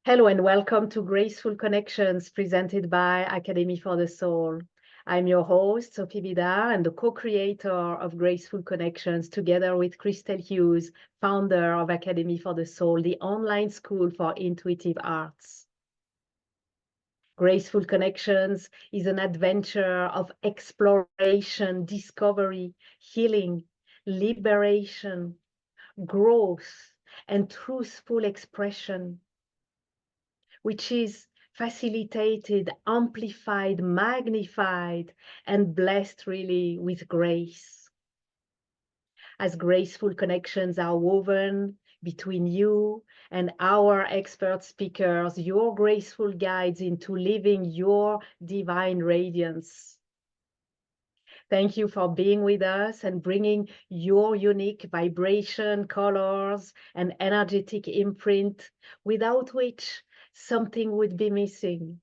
Hello and welcome to Graceful Connections presented by Academy for the Soul. I'm your host, Sophie Bidar, and the co-creator of Graceful Connections, together with Christel Hughes, founder of Academy for the Soul, the online school for intuitive arts. Graceful Connections is an adventure of exploration, discovery, healing, liberation, growth, and truthful expression, which is facilitated, amplified, magnified, and blessed really with grace. As graceful connections are woven between you and our expert speakers, your graceful guides into living your divine radiance. Thank you for being with us and bringing your unique vibration, colors, and energetic imprint, without which something would be missing.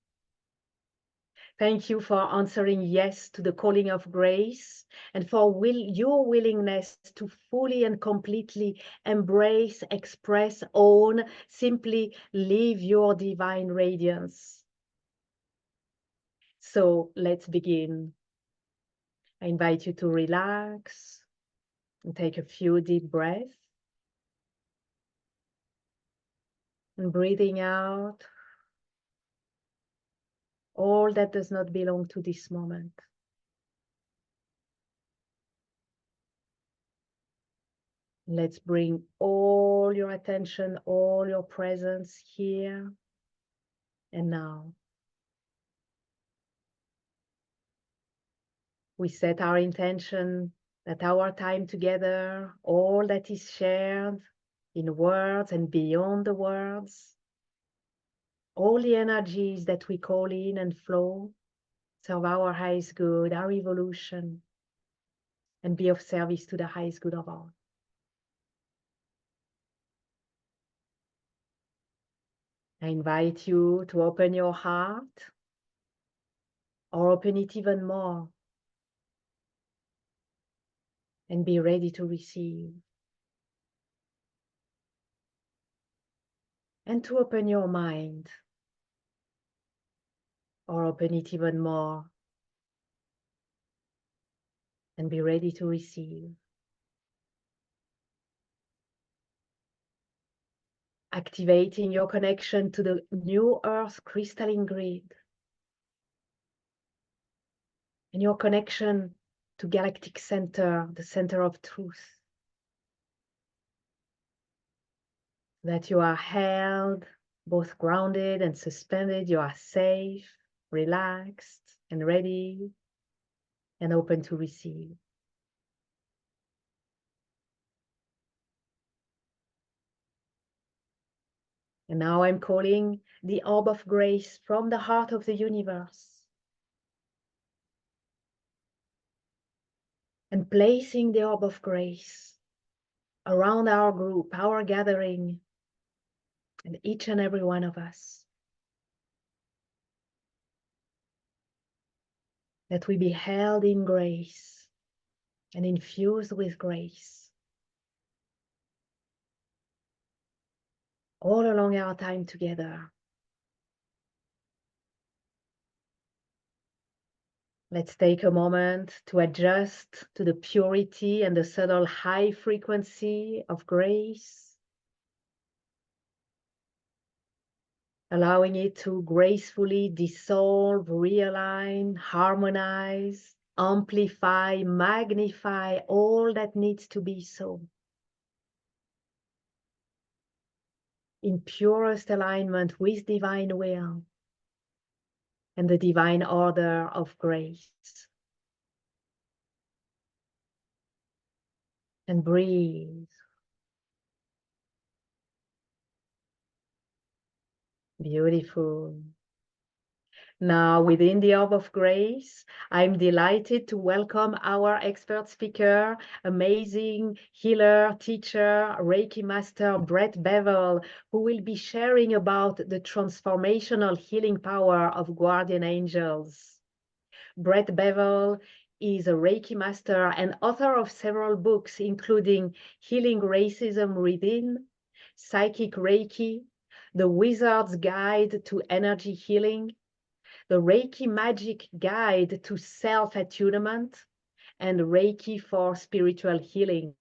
Thank you for answering yes to the calling of grace and for your willingness to fully and completely embrace, express, own, simply live your divine radiance. So let's begin. I invite you to relax and take a few deep breaths. And breathing out all that does not belong to this moment. Let's bring all your attention, all your presence here and now. We set our intention that our time together, all that is shared in words and beyond the words, all the energies that we call in and flow, serve our highest good, our evolution, and be of service to the highest good of all. I invite you to open your heart, or open it even more, and be ready to receive. And to open your mind, or open it even more, and be ready to receive. Activating your connection to the new earth crystalline grid, and your connection to galactic center, the center of truth. That you are held, both grounded and suspended, you are safe, relaxed, and ready, and open to receive. And now I'm calling the orb of grace from the heart of the universe, and placing the orb of grace around our group, our gathering, and each and every one of us. That we be held in grace and infused with grace all along our time together. Let's take a moment to adjust to the purity and the subtle high frequency of grace, allowing it to gracefully dissolve, realign, harmonize, amplify, magnify all that needs to be so, in purest alignment with divine will and the divine order of grace. And breathe. Beautiful. Now, within the orb of grace, I'm delighted to welcome our expert speaker, amazing healer, teacher, Reiki master, Bevell, who will be sharing about the transformational healing power of guardian angels. Bevell is a Reiki master and author of several books, including Healing Racism Within, Psychic Reiki, the Wizard's Guide to Energy Healing, the Reiki Magic Guide to Self-Attunement, and Reiki for Spiritual Healing.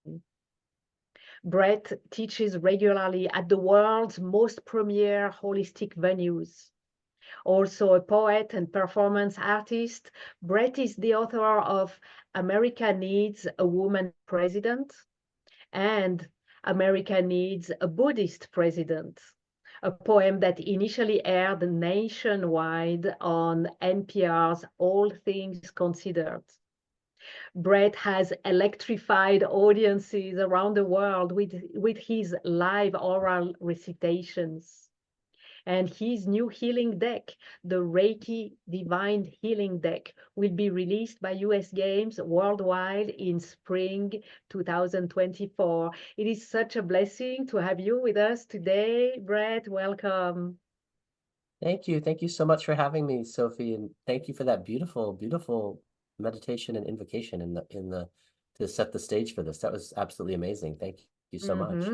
Brett teaches regularly at the world's most premier holistic venues. Also a poet and performance artist, Brett is the author of America Needs a Woman President and America Needs a Buddhist President, a poem that initially aired nationwide on NPR's All Things Considered. Brett has electrified audiences around the world with his live oral recitations. And his new healing deck, the Reiki Divine Healing Deck, will be released by US Games worldwide in spring 2024. It is such a blessing to have you with us today, Brett. Welcome. Thank you. Thank you so much for having me, Sophie, and thank you for that beautiful, beautiful meditation and invocation to set the stage for this. That was absolutely amazing. Thank you so much.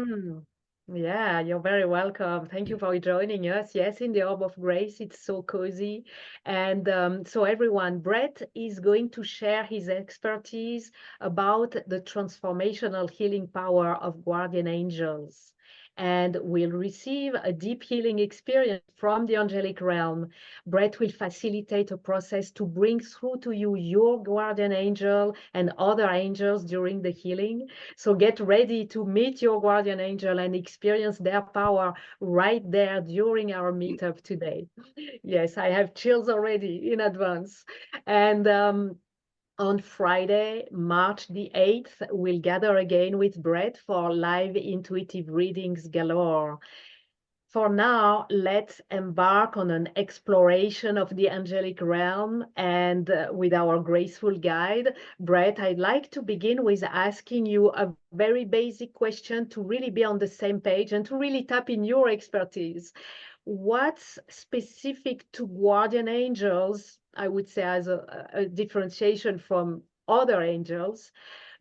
Yeah, you're very welcome. Thank you for joining us. Yes, in the Orb of Grace, it's so cozy. And so everyone, Brett is going to share his expertise about the transformational healing power of guardian angels. And will receive a deep healing experience from the angelic realm. Brett will facilitate a process to bring through to you your guardian angel and other angels during the healing. So get ready to meet your guardian angel and experience their power right there during our meetup today. Yes, I have chills already in advance. And on Friday, March the 8th, we'll gather again with Brett for live intuitive readings galore. For now, let's embark on an exploration of the angelic realm and with our graceful guide. Brett, I'd like to begin with asking you a very basic question to really be on the same page and to really tap in your expertise. What's specific to guardian angels, I would say as a differentiation from other angels?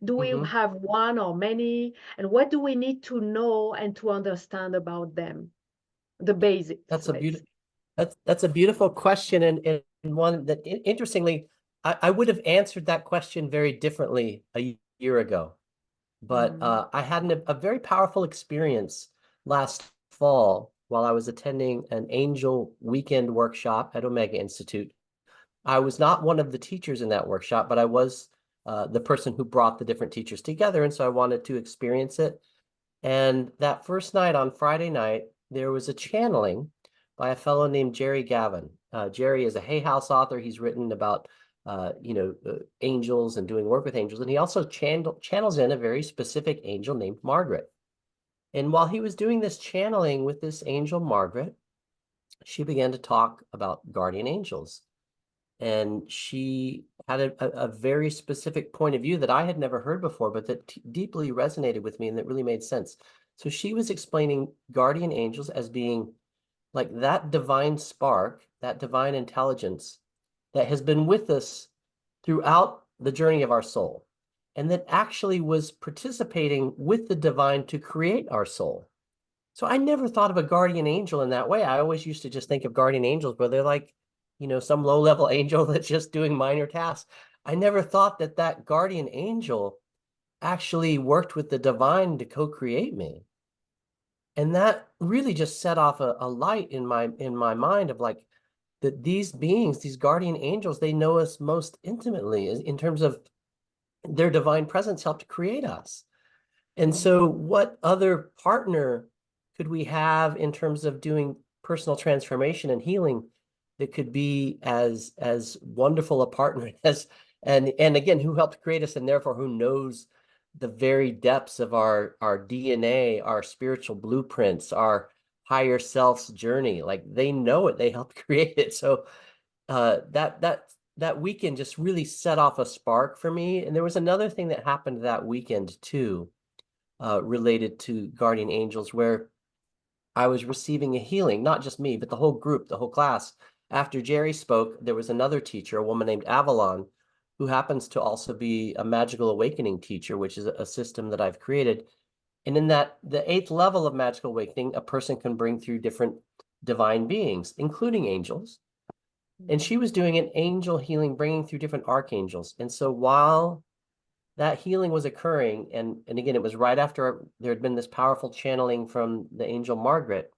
Do we have one or many? And what do we need to know and to understand about them? The basics. That's a beautiful question, and one that interestingly, I would have answered that question very differently a year ago. But I had a very powerful experience last fall while I was attending an angel weekend workshop at Omega Institute. I was not one of the teachers in that workshop, but I was the person who brought the different teachers together, and so I wanted to experience it. And that first night, on Friday night, there was a channeling by a fellow named Jerry Gavin. Jerry is a Hay House author. He's written about angels and doing work with angels. And he also channels in a very specific angel named Margaret. And while he was doing this channeling with this angel, Margaret, she began to talk about guardian angels. And she had a very specific point of view that I had never heard before, but that deeply resonated with me and that really made sense. So she was explaining guardian angels as being like that divine spark, that divine intelligence that has been with us throughout the journey of our soul, and that actually was participating with the divine to create our soul. So I never thought of a guardian angel in that way. I always used to just think of guardian angels where they're like, some low-level angel that's just doing minor tasks. I never thought that that guardian angel actually worked with the divine to co-create me. And that really just set off a light in my mind of like, that these beings, these guardian angels, they know us most intimately in terms of their divine presence helped create us. And so what other partner could we have in terms of doing personal transformation and healing that could be as wonderful a partner as, and again, who helped create us, and therefore who knows the very depths of our DNA, our spiritual blueprints, our higher self's journey. Like they know it, they helped create it. So that weekend just really set off a spark for me. And there was another thing that happened that weekend too, related to guardian angels, where I was receiving a healing, not just me, but the whole group, the whole class. After Jerry spoke, there was another teacher, a woman named Avalon, who happens to also be a magical awakening teacher, which is a system that I've created. And in that, the 8th level of magical awakening, a person can bring through different divine beings, including angels. And she was doing an angel healing, bringing through different archangels. And so while that healing was occurring, and again, it was right after there had been this powerful channeling from the angel Margaret,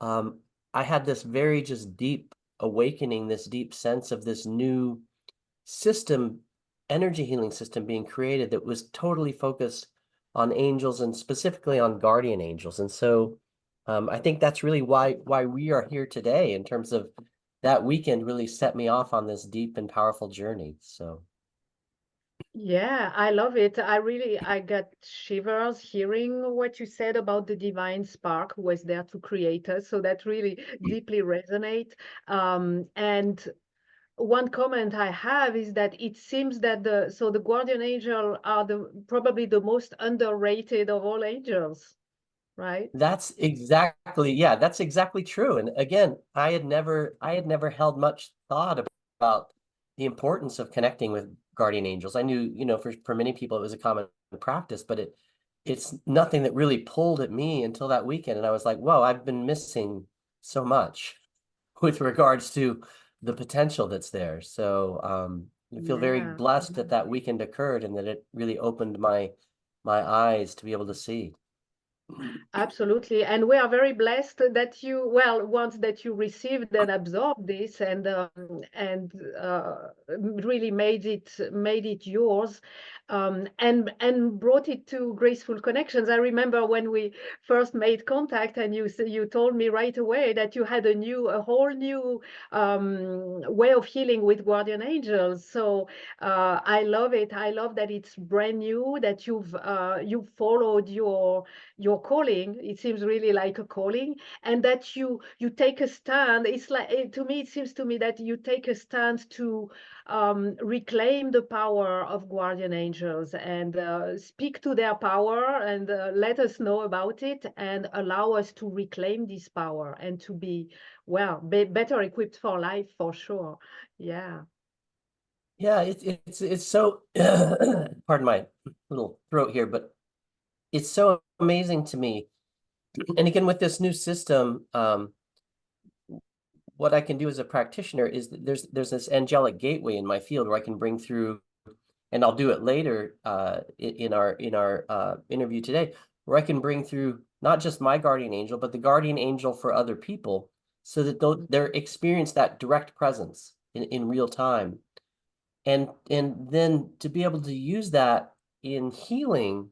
I had this very just deep awakening, this deep sense of this new system, energy healing system being created that was totally focused on angels and specifically on guardian angels. And so I think that's really why we are here today, in terms of that weekend really set me off on this deep and powerful journey. So Yeah, I love it. I got shivers hearing what you said about the divine spark who was there to create us. So that really deeply resonate. And one comment I have is that it seems that the guardian angel are probably the most underrated of all angels, right? that's exactly true. And again, I had never held much thought about the importance of connecting with guardian angels. I knew, for many people it was a common practice, but it's nothing that really pulled at me until that weekend. And I was like, whoa, I've been missing so much with regards to the potential that's there. So I feel very Yeah. blessed that that weekend occurred and that it really opened my eyes to be able to see. Absolutely. And we are very blessed that once that you received and absorbed this and really made it yours, and brought it to Graceful Connections. I remember when we first made contact, and you told me right away that you had a whole new way of healing with guardian angels. So I love it. I love that it's brand new, that you've followed your calling. It seems really like a calling, and that you take a stand. It's like, to me, it seems to me that you take a stand to reclaim the power of guardian angels, and speak to their power, and let us know about it, and allow us to reclaim this power and to be better equipped for life, for sure. Yeah. Yeah, it's so pardon my little throat here, but it's so amazing to me. And again, with this new system, what I can do as a practitioner is that there's this angelic gateway in my field where I can bring through, and I'll do it later in our interview today, where I can bring through not just my guardian angel, but the guardian angel for other people, so that they're experience that direct presence in real time. And then to be able to use that in healing,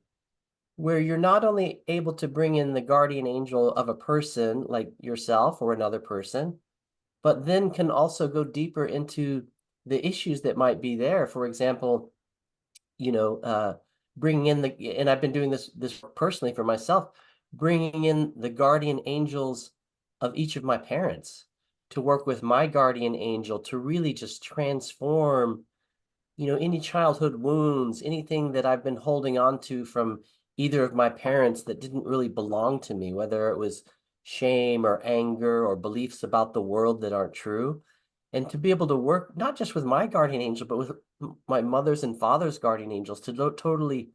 where you're not only able to bring in the guardian angel of a person like yourself or another person, but then can also go deeper into the issues that might be there. For example, bringing in and I've been doing this personally for myself, bringing in the guardian angels of each of my parents to work with my guardian angel to really just transform any childhood wounds, anything that I've been holding on to from either of my parents that didn't really belong to me, whether it was shame or anger or beliefs about the world that aren't true. And to be able to work not just with my guardian angel, but with my mother's and father's guardian angels to totally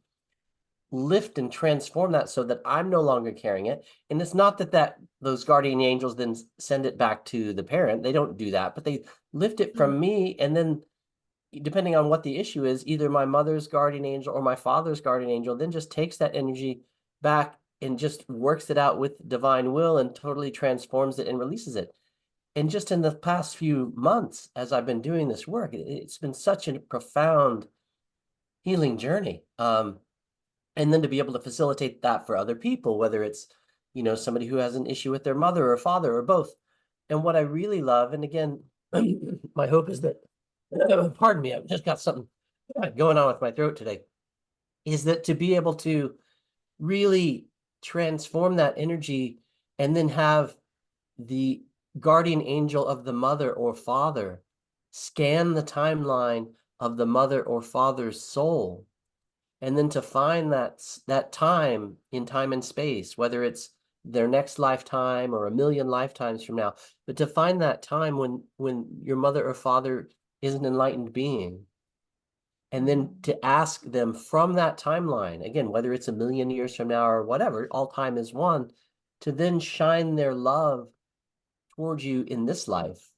lift and transform that so that I'm no longer carrying it. And it's not that those guardian angels then send it back to the parent. They don't do that, but they lift it from me, and then depending on what the issue is, either my mother's guardian angel or my father's guardian angel then just takes that energy back and just works it out with divine will and totally transforms it and releases it. And just in the past few months, as I've been doing this work, it's been such a profound healing journey. And then to be able to facilitate that for other people, whether it's, somebody who has an issue with their mother or father or both. And what I really love, and again, my hope is that pardon me, I've just got something going on with my throat today, is that to be able to really transform that energy and then have the guardian angel of the mother or father scan the timeline of the mother or father's soul, and then to find that time in time and space, whether it's their next lifetime or a million lifetimes from now, but to find that time when your mother or father is an enlightened being, And then to ask them from that timeline, again, whether it's 1,000,000 years from now or whatever, all time is one, to then shine their love towards you in this life.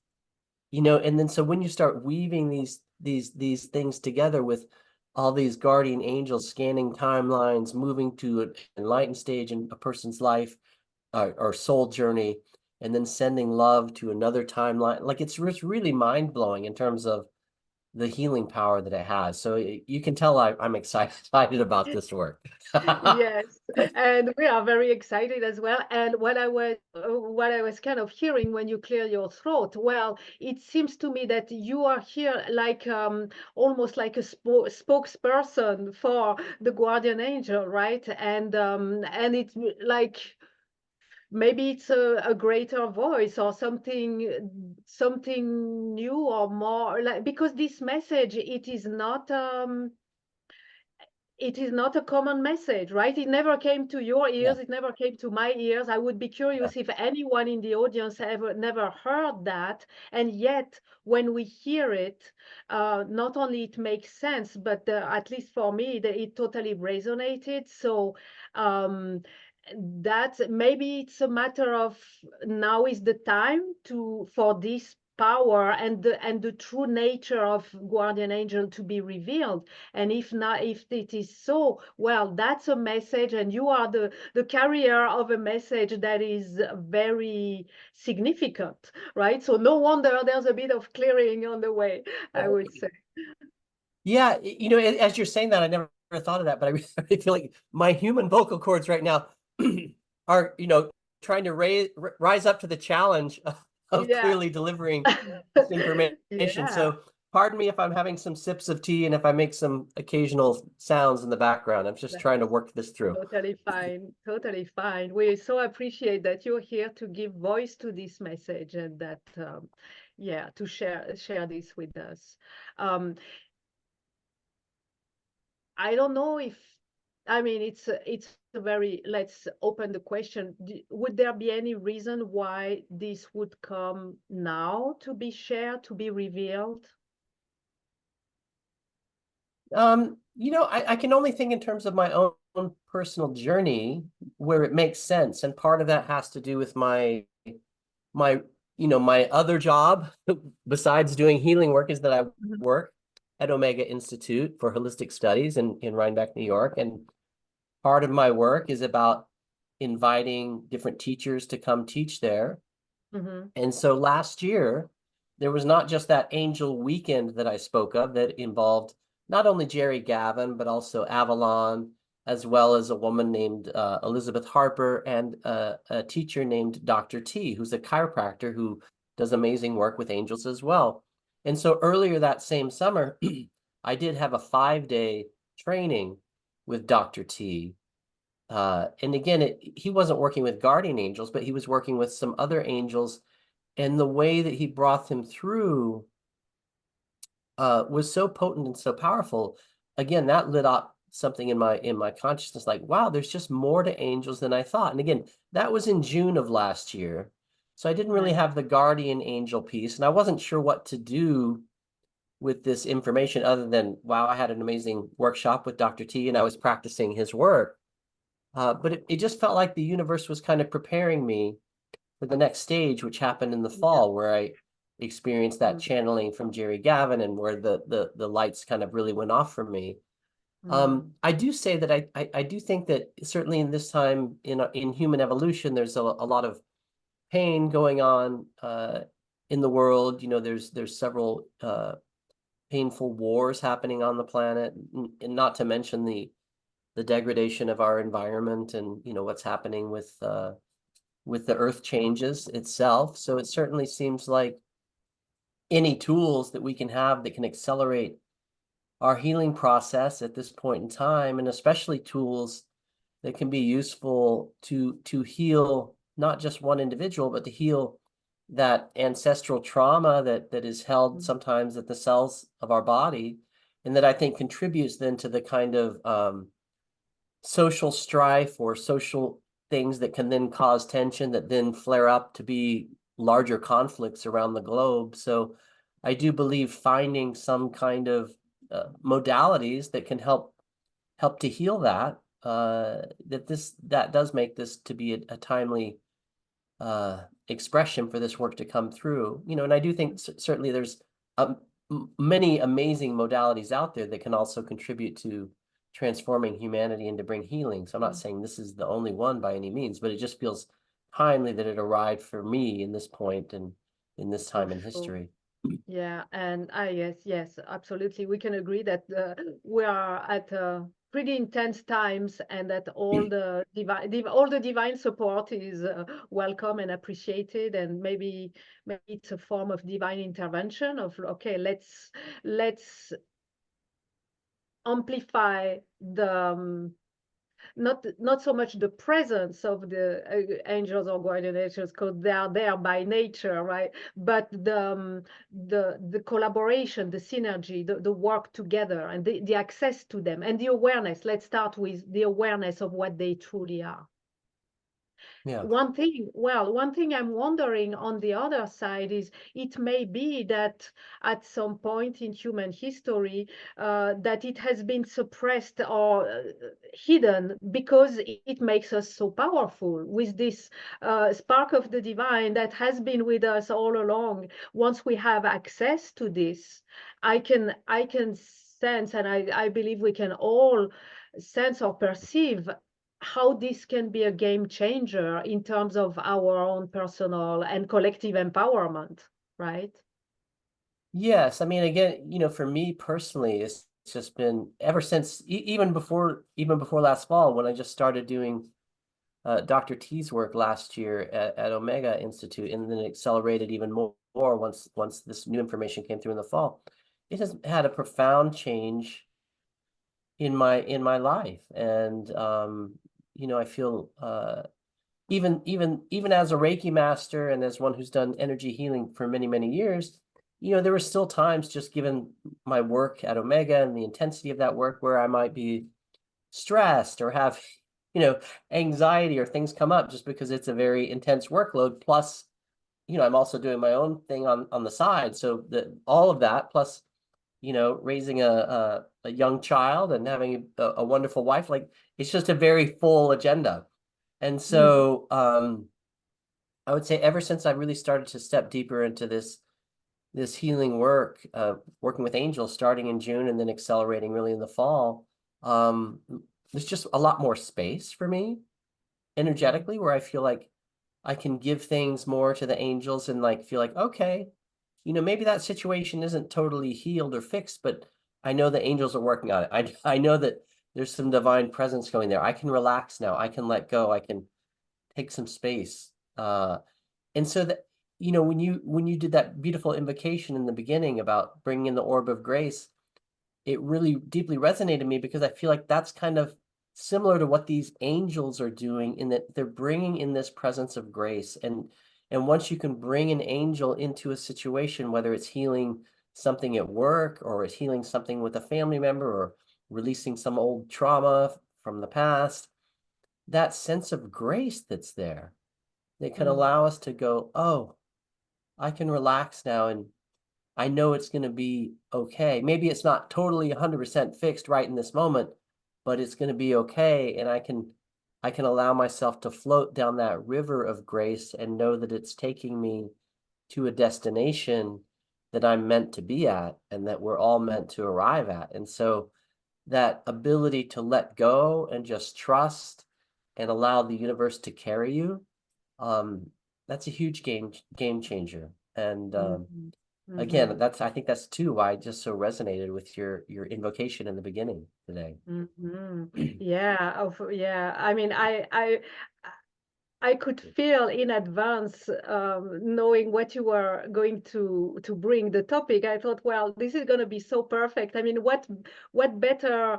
And then so when you start weaving these things together with all these guardian angels scanning timelines, moving to an enlightened stage in a person's life or soul journey, and then sending love to another timeline, like it's really mind-blowing in terms of the healing power that it has. So you can tell I'm excited about this work. Yes, and we are very excited as well. And what I was kind of hearing when you clear your throat, well, it seems to me that you are here like almost like a spokesperson for the guardian angel, right? And it's like maybe it's a greater voice or something new or more like, because this message, it is not a common message, right? It never came to your Yeah. ears. It never came to my ears. I would be curious if anyone in the audience ever never heard that. And yet, when we hear it, not only it makes sense, but at least for me, it totally resonated. So that maybe it's a matter of now is the time for this power and the true nature of guardian angel to be revealed. And if not, if it is so, well, that's a message, and you are the carrier of a message that is very significant, right? So no wonder there's a bit of clearing on the way, I would say. Yeah, as you're saying that, I never thought of that, but I really feel like my human vocal cords right now are, trying to rise up to the challenge of Yeah. clearly delivering this information. Yeah. So pardon me if I'm having some sips of tea and if I make some occasional sounds in the background. I'm just trying to work this through. Totally fine. Totally fine. We so appreciate that you're here to give voice to this message and that, yeah, to share this with us. Um, I don't know if, I mean, it's a very, let's open the question. Would there be any reason why this would come now to be shared, to be revealed? I can only think in terms of my own personal journey where it makes sense. And part of that has to do with my other job besides doing healing work is that I work at Omega Institute for Holistic Studies in Rhinebeck, New York. And part of my work is about inviting different teachers to come teach there. And so last year, there was not just that angel weekend that I spoke of that involved not only Jerry Gavin, but also Avalon, as well as a woman named Elizabeth Harper and a teacher named Dr. T, who's a chiropractor who does amazing work with angels as well. And so earlier that same summer, I did have a 5-day training with Dr. T. And again, he wasn't working with guardian angels, but he was working with some other angels. And the way that he brought them through was so potent and so powerful. Again, that lit up something in my consciousness, like, wow, there's just more to angels than I thought. And again, that was in June of last year. So I didn't really have the guardian angel piece, and I wasn't sure what to do with this information other than, wow, I had an amazing workshop with Dr. T and I was practicing his work. But it just felt like the universe was kind of preparing me for the next stage, which happened in the fall, where I experienced that channeling from Jerry Gavin and where the lights kind of really went off for me. I do say that I do think that certainly in this time in human evolution, there's a lot of pain going on in the world. There's several painful wars happening on the planet, and not to mention the degradation of our environment and what's happening with the earth changes itself. So it certainly seems like any tools that we can have that can accelerate our healing process at this point in time, and especially tools that can be useful to heal not just one individual, but to heal that ancestral trauma that is held sometimes at the cells of our body, and that I think contributes then to the kind of social strife or social things that can then cause tension that then flare up to be larger conflicts around the globe. So I do believe finding some kind of modalities that can help to heal that, that does make this to be a timely expression for this work to come through. And I do think certainly there's many amazing modalities out there that can also contribute to transforming humanity and to bring healing. So I'm not saying this is the only one by any means, but it just feels timely that it arrived for me in this point and in this time in history. Yeah, and yes, absolutely. We can agree that we are at pretty intense times, and that all the divine support is welcome and appreciated, and maybe it's a form of divine intervention of, okay, let's amplify the not so much the presence of the angels or guardian angels, because they are there by nature, right? But the collaboration, the synergy, the work together, and the access to them, and the awareness. Let's start with the awareness of what they truly are. Yeah. One thing I'm wondering on the other side is, it may be that at some point in human history, that it has been suppressed or hidden, because it makes us so powerful with this spark of the divine that has been with us all along. Once we have access to this, I can sense, and I believe we can all sense or perceive how this can be a game changer in terms of our own personal and collective empowerment, right? Yes, I mean, again, for me personally, it's just been ever since even before last fall, when I just started doing Dr. T's work last year at Omega Institute, and then it accelerated even more once this new information came through in the fall. It has had a profound change in my life, and I feel even as a Reiki master and as one who's done energy healing for many years, there were still times, just given my work at Omega and the intensity of that work, where I might be stressed or have anxiety, or things come up just because it's a very intense workload. Plus, I'm also doing my own thing on the side. So all of that, plus, raising a young child and having a wonderful wife, like, it's just a very full agenda. And so I would say ever since I really started to step deeper into this healing work, working with angels starting in June and then accelerating really in the fall, there's just a lot more space for me energetically, where I feel like I can give things more to the angels and feel like, okay, maybe that situation isn't totally healed or fixed, but I know the angels are working on it. I know that there's some divine presence going there. I can relax now. I can let go. I can take some space. And so that, when you did that beautiful invocation in the beginning about bringing in the orb of grace, it really deeply resonated with me, because I feel like that's kind of similar to what these angels are doing, in that they're bringing in this presence of grace. And once you can bring an angel into a situation, whether it's healing something at work, or it's healing something with a family member, or releasing some old trauma from the past, that sense of grace that's there, that can allow us to go, oh, I can relax now, and I know it's going to be okay. Maybe it's not totally 100% fixed right in this moment, but it's going to be okay. And I can allow myself to float down that river of grace and know that it's taking me to a destination that I'm meant to be at, and that we're all meant to arrive at. And so that ability to let go and just trust and allow the universe to carry you, that's a huge game changer. And again, I think that's too why I just so resonated with your invocation in the beginning today. Yeah, I mean, I could feel in advance, knowing what you were going to bring the topic. I thought, well, this is going to be so perfect. I mean, what better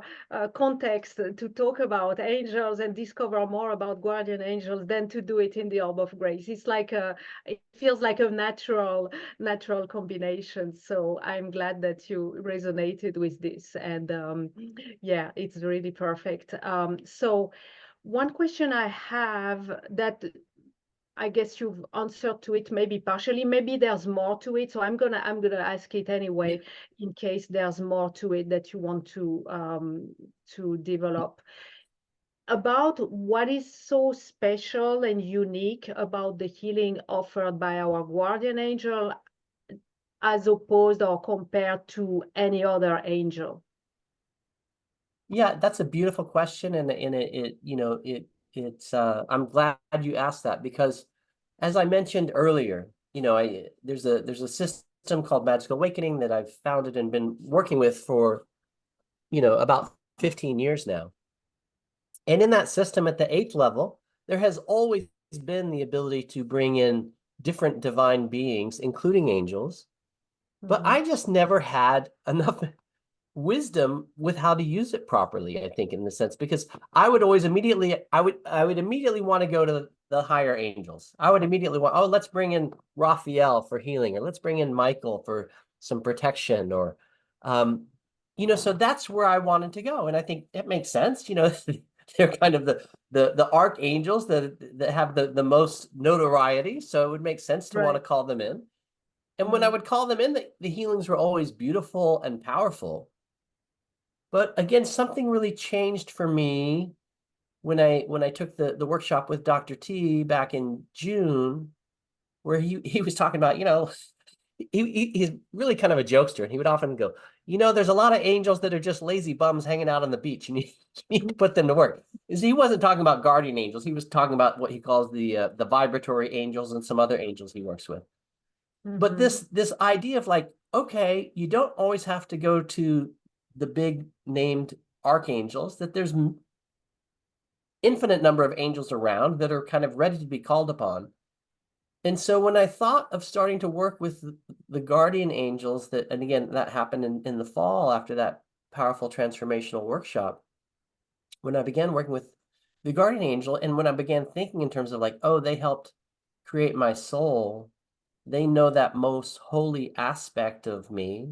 context to talk about angels and discover more about guardian angels than to do it in the Orb of Grace? It's like it feels like a natural combination. So I'm glad that you resonated with this, and yeah, it's really perfect. So one question I have, that I guess you've answered to it maybe partially. Maybe there's more to it. So I'm gonna ask it anyway, in case there's more to it that you want to develop. About what is so special and unique about the healing offered by our guardian angel as opposed or compared to any other angel? Yeah, that's a beautiful question, and it's I'm glad you asked that, because as I mentioned earlier, there's a system called Magical Awakening that I've founded and been working with for about 15 years now. And in that system at the 8th level, there has always been the ability to bring in different divine beings, including angels, but I just never had enough wisdom with how to use it properly, I think, in the sense, because I would always immediately want to go to the higher angels. I would immediately want, oh, let's bring in Raphael for healing, or let's bring in Michael for some protection, or so that's where I wanted to go. And I think it makes sense. They're kind of the archangels that have the most notoriety, so it would make sense to want to call them in. And when I would call them in, the healings were always beautiful and powerful. But again, something really changed for me when I took the workshop with Dr. T back in June, where he was talking about, he's really kind of a jokester, and he would often go, there's a lot of angels that are just lazy bums hanging out on the beach. You need to put them to work. He wasn't talking about guardian angels. He was talking about what he calls the vibratory angels and some other angels he works with. But this idea of like, okay, you don't always have to go to the big named archangels, that there's infinite number of angels around that are kind of ready to be called upon. And so when I thought of starting to work with the guardian angels, and again, that happened in the fall after that powerful transformational workshop, when I began working with the guardian angel, and when I began thinking in terms of like, oh, they helped create my soul, they know that most holy aspect of me,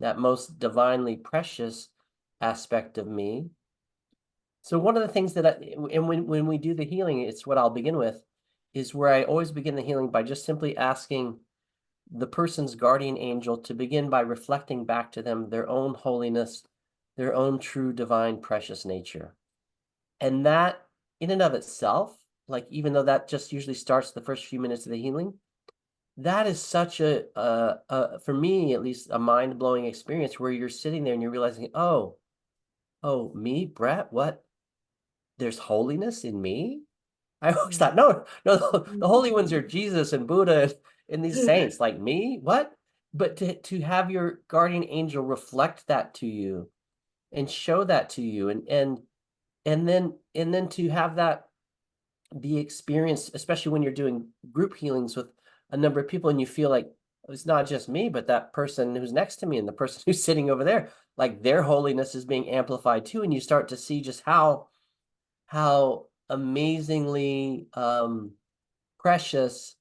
that most divinely precious aspect of me. So one of the things and when we do the healing, it's what I'll begin with, is where I always begin the healing by just simply asking the person's guardian angel to begin by reflecting back to them their own holiness, their own true divine precious nature. And that in and of itself, like, even though that just usually starts the first few minutes of the healing, that is such for me at least, a mind-blowing experience, where you're sitting there and you're realizing, oh, me, Brett, what? There's holiness in me? I always thought, no, the holy ones are Jesus and Buddha and these saints. Like, me, what? But to have your guardian angel reflect that to you and show that to you, and then to have that be experienced, especially when you're doing group healings with a number of people, and you feel like it's not just me, but that person who's next to me and the person who's sitting over there, like their holiness is being amplified too, and you start to see just how amazingly precious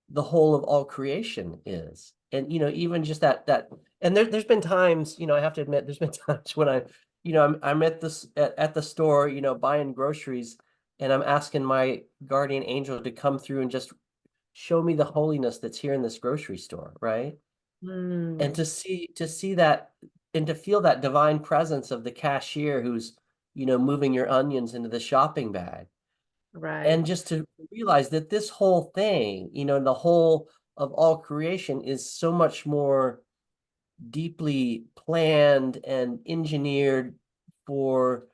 the whole of all creation is. And even just that and there's been times, I have to admit, there's been times when I'm at the store, buying groceries, and I'm asking my guardian angel to come through and just show me the holiness that's here in this grocery store, right? And to see that, and to feel that divine presence of the cashier who's moving your onions into the shopping bag, and just to realize that this whole thing, the whole of all creation, is so much more deeply planned and engineered for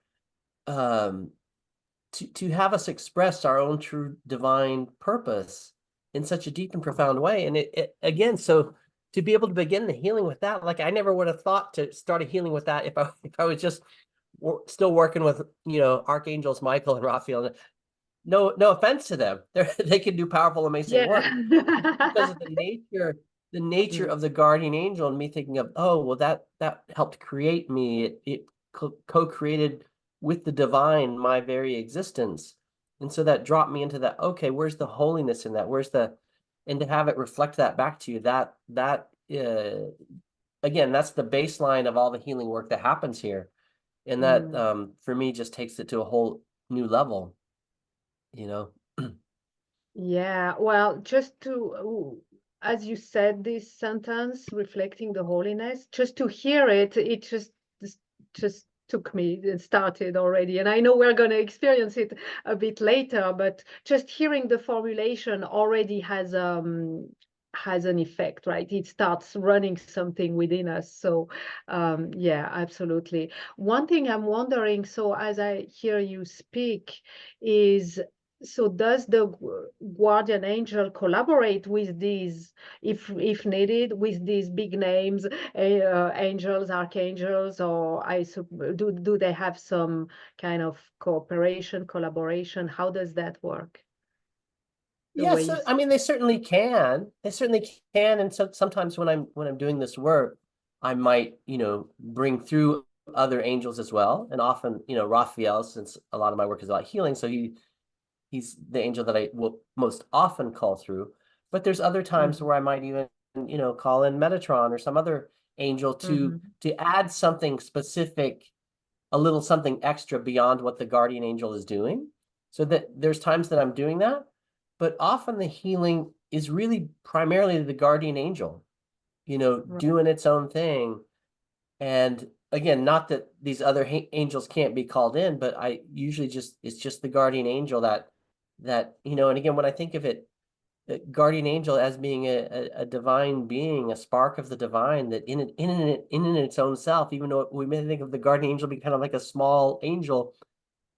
to have us express our own true divine purpose in such a deep and profound way. And it again, so to be able to begin the healing with that, like, I never would have thought to start a healing with that if I was just still working with archangels Michael and Raphael. No offense to them, they can do powerful, amazing work, because of the nature of the guardian angel, and me thinking of, oh, well, that helped create me. It co-created with the divine my very existence. And so that dropped me into that, okay, where's the holiness in that? And to have it reflect that back to you, that again, that's the baseline of all the healing work that happens here. And that for me just takes it to a whole new level. Yeah, well, just to, as you said this sentence, reflecting the holiness, just to hear it, it just took me, it started already. And I know we're going to experience it a bit later, but just hearing the formulation already has an effect, right? It starts running something within us. So yeah, absolutely. One thing I'm wondering, so as I hear you speak, is so does the guardian angel collaborate with these, if needed, with these big names, angels, archangels, or do they have some kind of cooperation, collaboration? How does that work? The Yeah, way you so I mean, they certainly can. They certainly can. And so sometimes when I'm doing this work, I might, bring through other angels as well. And often, Raphael, since a lot of my work is about healing, so he's the angel that I will most often call through. But there's other times Mhm, where I might even, call in Metatron or some other angel mhm, to add something specific, a little something extra beyond what the guardian angel is doing. So that there's times that I'm doing that, but often the healing is really primarily the guardian angel, right. doing its own thing. And again, not that these other angels can't be called in, but I usually it's just the guardian angel that, and again, when I think of it, the guardian angel as being a divine being, a spark of the divine, that in its own self, even though we may think of the guardian angel be kind of like a small angel,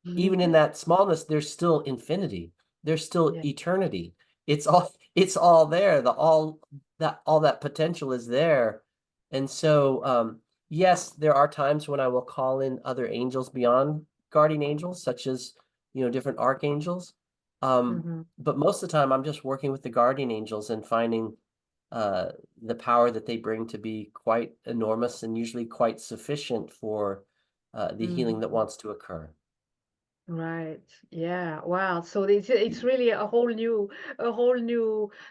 even in that smallness, there's still infinity. There's still Yeah. eternity. It's all there. All that potential is there. And so yes, there are times when I will call in other angels beyond guardian angels, such as, different archangels. Mhm. But most of the time I'm just working with the guardian angels and finding uh the power that they bring to be quite enormous and usually quite sufficient for the healing that Mhm. wants to occur. Right. Yeah. Wow. So it's really a whole new,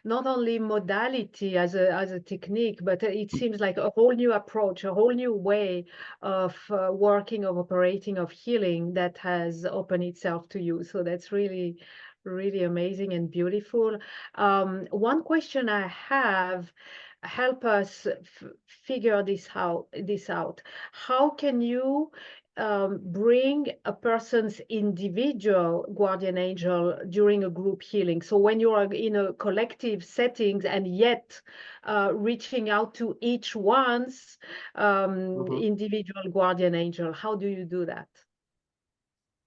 not only modality as a technique, but it seems like a whole new approach, a whole new way of working, of operating, of healing that has opened itself to you. So that's really, really amazing and beautiful. One question I have, help us figure this out. How can you bring a person's individual guardian angel during a group healing? So when you are in a collective settings and yet reaching out to each one's Mhm. individual guardian angel, how do you do that?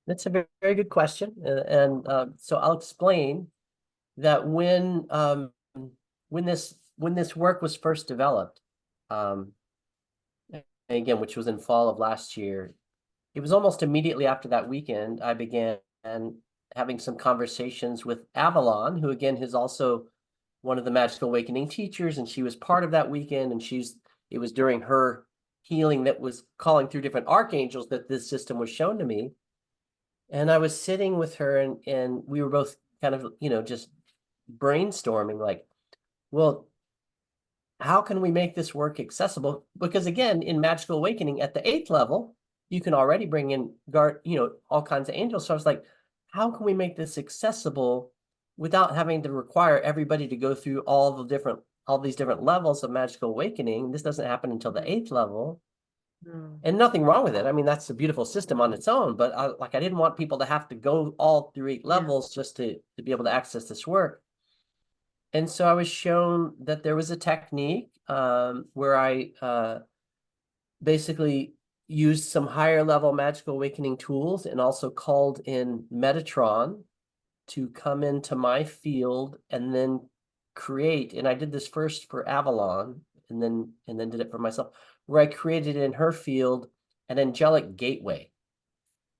That's a very, very good question. And so I'll explain that when this work was first developed, um, and again, which was in fall of last year, it was almost immediately after that weekend, I began having some conversations with Avalon, who again is also one of the Magical Awakening teachers, and she was part of that weekend, and it was during her healing that was calling through different archangels that this system was shown to me. And I was sitting with her and we were both kind of, just brainstorming like, well, how can we make this work accessible? Because again, in Magical Awakening at the 8th level, you can already bring in all kinds of angels. So I was like, how can we make this accessible without having to require everybody to go through all these different levels of Magical Awakening? This doesn't happen until the 8th level. Mm, And nothing wrong with it. I mean, that's a beautiful system on its own, but I didn't want people to have to go all through 8 yeah. levels just to be able to access this work. And so I was shown that there was a technique where I basically used some higher level Magical Awakening tools and also called in Metatron to come into my field and then create. And I did this first for Avalon and then did it for myself, where I created in her field an angelic gateway.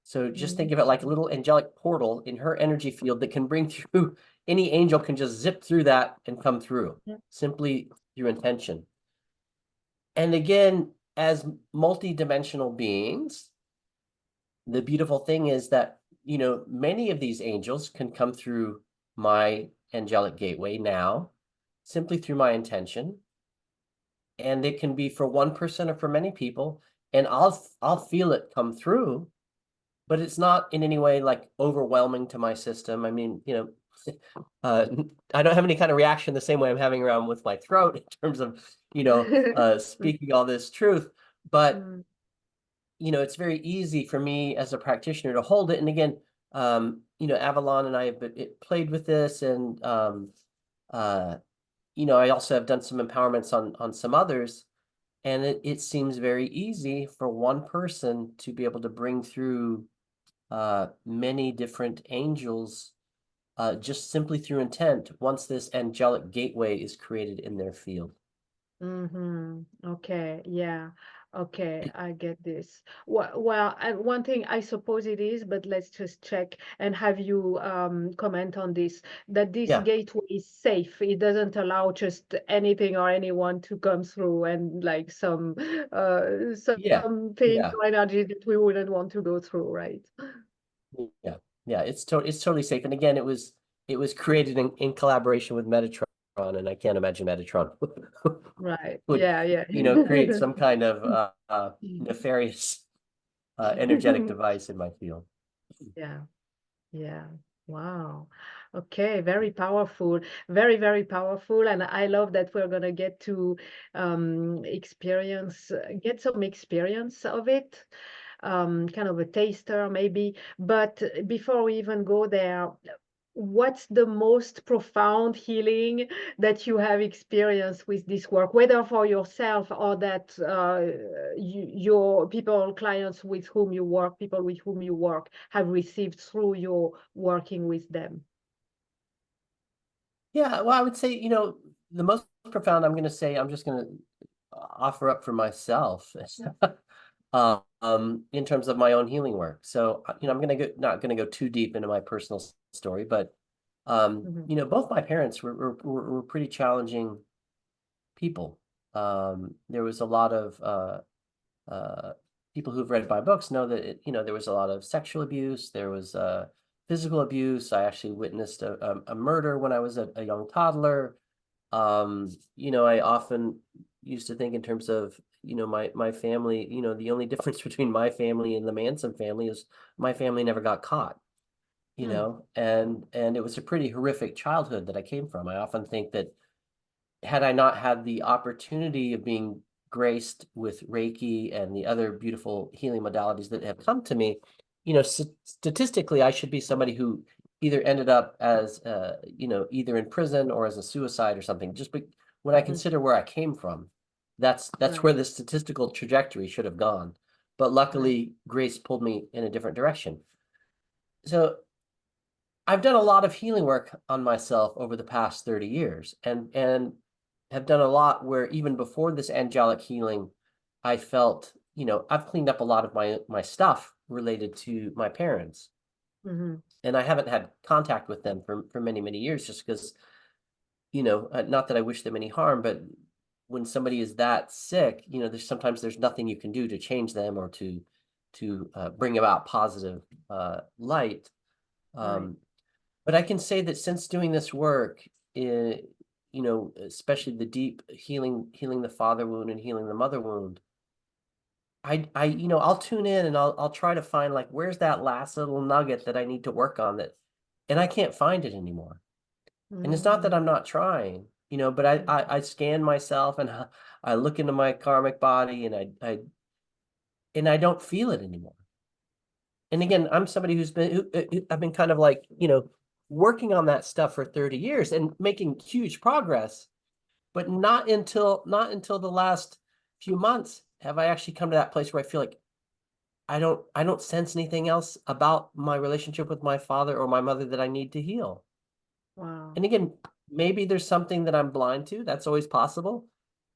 So just think of it like a little angelic portal in her energy field that can bring through, any angel can just zip through that and come through Yeah. simply through intention. And again, as multi-dimensional beings, the beautiful thing is that, many of these angels can come through my angelic gateway now, simply through my intention. And it can be for one person or for many people. And I'll feel it come through, but it's not in any way like overwhelming to my system. I mean, I don't have any kind of reaction the same way I'm having around with my throat in terms of, speaking all this truth. But, Mm, it's very easy for me as a practitioner to hold it. And again, Avalon and I have played with this, and, I also have done some empowerments on some others. And it seems very easy for one person to be able to bring through many different angels just simply through intent once this angelic gateway is created in their field. mm-hmm. Okay, yeah. Okay, I get this. Well, and one thing I suppose it is, but let's just check and have you comment on this, that this Yeah, gateway is safe. It doesn't allow just anything or anyone to come through and like yeah, some things yeah, or energy that we wouldn't want to go through, right? yeah, yeah. It's totally safe. And again, it was created in collaboration with Metatron, and I can't imagine Metatron Right. would, Yeah, yeah. create some kind of nefarious energetic device in my field. Yeah. Yeah. Wow. Okay. Very powerful. Very, very powerful. And I love that we're gonna get to get some experience of it, kind of a taster maybe. But before we even go there, what's the most profound healing that you have experienced with this work, whether for yourself or that your people, clients with whom you work, people with whom you work have received through your working with them? Yeah, well, I would say, the most profound, I'm going to say, I'm just going to offer up for myself in terms of my own healing work. So, I'm going to not going to go too deep into my personal story, but, Mhm. both my parents were pretty challenging people. There was a lot of people who've read my books know that there was a lot of sexual abuse. There was physical abuse. I actually witnessed a murder when I was a young toddler. I often used to think in terms of my family. The only difference between my family and the Manson family is my family never got caught. Mm, And it was a pretty horrific childhood that I came from. I often think that had I not had the opportunity of being graced with Reiki and the other beautiful healing modalities that have come to me, statistically, I should be somebody who either ended up as, either in prison or as a suicide or something. When I mhm. consider where I came from, that's Right, where the statistical trajectory should have gone. But right. luckily, grace pulled me in a different direction. So I've done a lot of healing work on myself over the past 30 years, and have done a lot where even before this angelic healing, I felt, I've cleaned up a lot of my stuff related to my parents. Mhm. And I haven't had contact with them for many, many years just because, not that I wish them any harm, but when somebody is that sick, there's nothing you can do to change them or to bring about positive light. Right. Um, But I can say that since doing this work, especially the deep healing the father wound and healing the mother wound, I'll tune in and I'll try to find like where's that last little nugget that I need to work on that, and I can't find it anymore. And it's not that Mm, I'm not trying, but I scan myself and I look into my karmic body and I don't feel it anymore. And again, I'm somebody I've been kind of like, working on that stuff for 30 years and making huge progress, but not until the last few months have I actually come to that place where I feel like I don't sense anything else about my relationship with my father or my mother that I need to heal. wow. And again, maybe there's something that I'm blind to. That's always possible.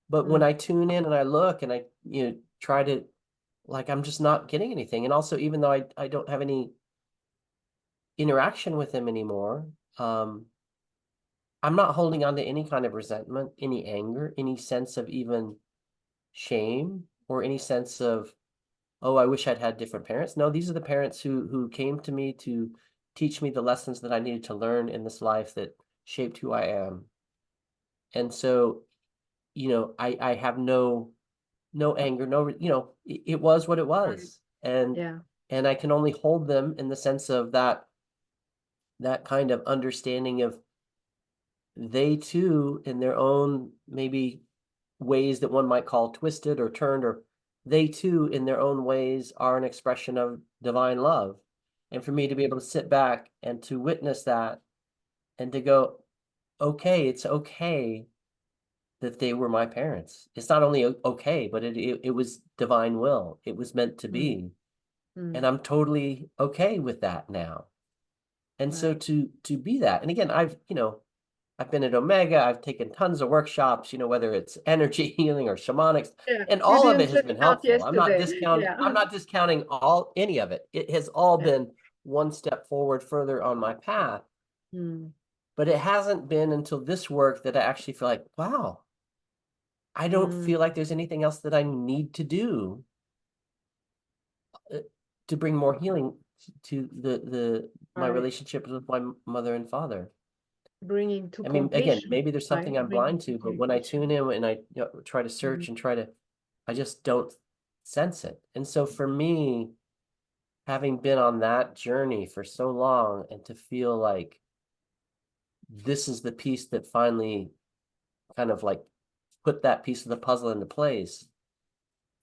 But when Mm, I tune in and I look and I, try to, like, I'm just not getting anything. And also, even though I don't have any interaction with him anymore, um, I'm not holding on to any kind of resentment, any anger, any sense of even shame, or any sense of, oh, I wish I'd had different parents. No, these are the parents who came to me to teach me the lessons that I needed to learn in this life that shaped who I am. And so, I have no anger, it was what it right. was. And Yeah. and I can only hold them in the sense of that kind of understanding of they too, in their own maybe ways that one might call twisted or turned, or they too, in their own ways, are an expression of divine love. And for me to be able to sit back and to witness that and to go, okay, it's okay that they were my parents. It's not only okay, but it was divine will. It was meant to be. And I'm totally okay with that now. And so Right. to be that, and again, I've been at Omega, I've taken tons of workshops, whether it's energy healing or shamanics, Yeah, and you all of didn't it has say been that helpful. yesterday. Yeah. I'm not discounting any of it. It has all been one step forward further on my path. But it hasn't been until this work that I actually feel like, wow, I don't feel like there's anything else that I need to do to bring more healing to my Right. relationships with my mother and father. Bringing to I mean, again, completion, maybe there's right? something I'm Bringing blind to to, but when I completion. tune in and I try to search and I just don't sense it. And so for me, having been on that journey for so long and to feel like this is the piece that finally kind of like put that piece of the puzzle into place,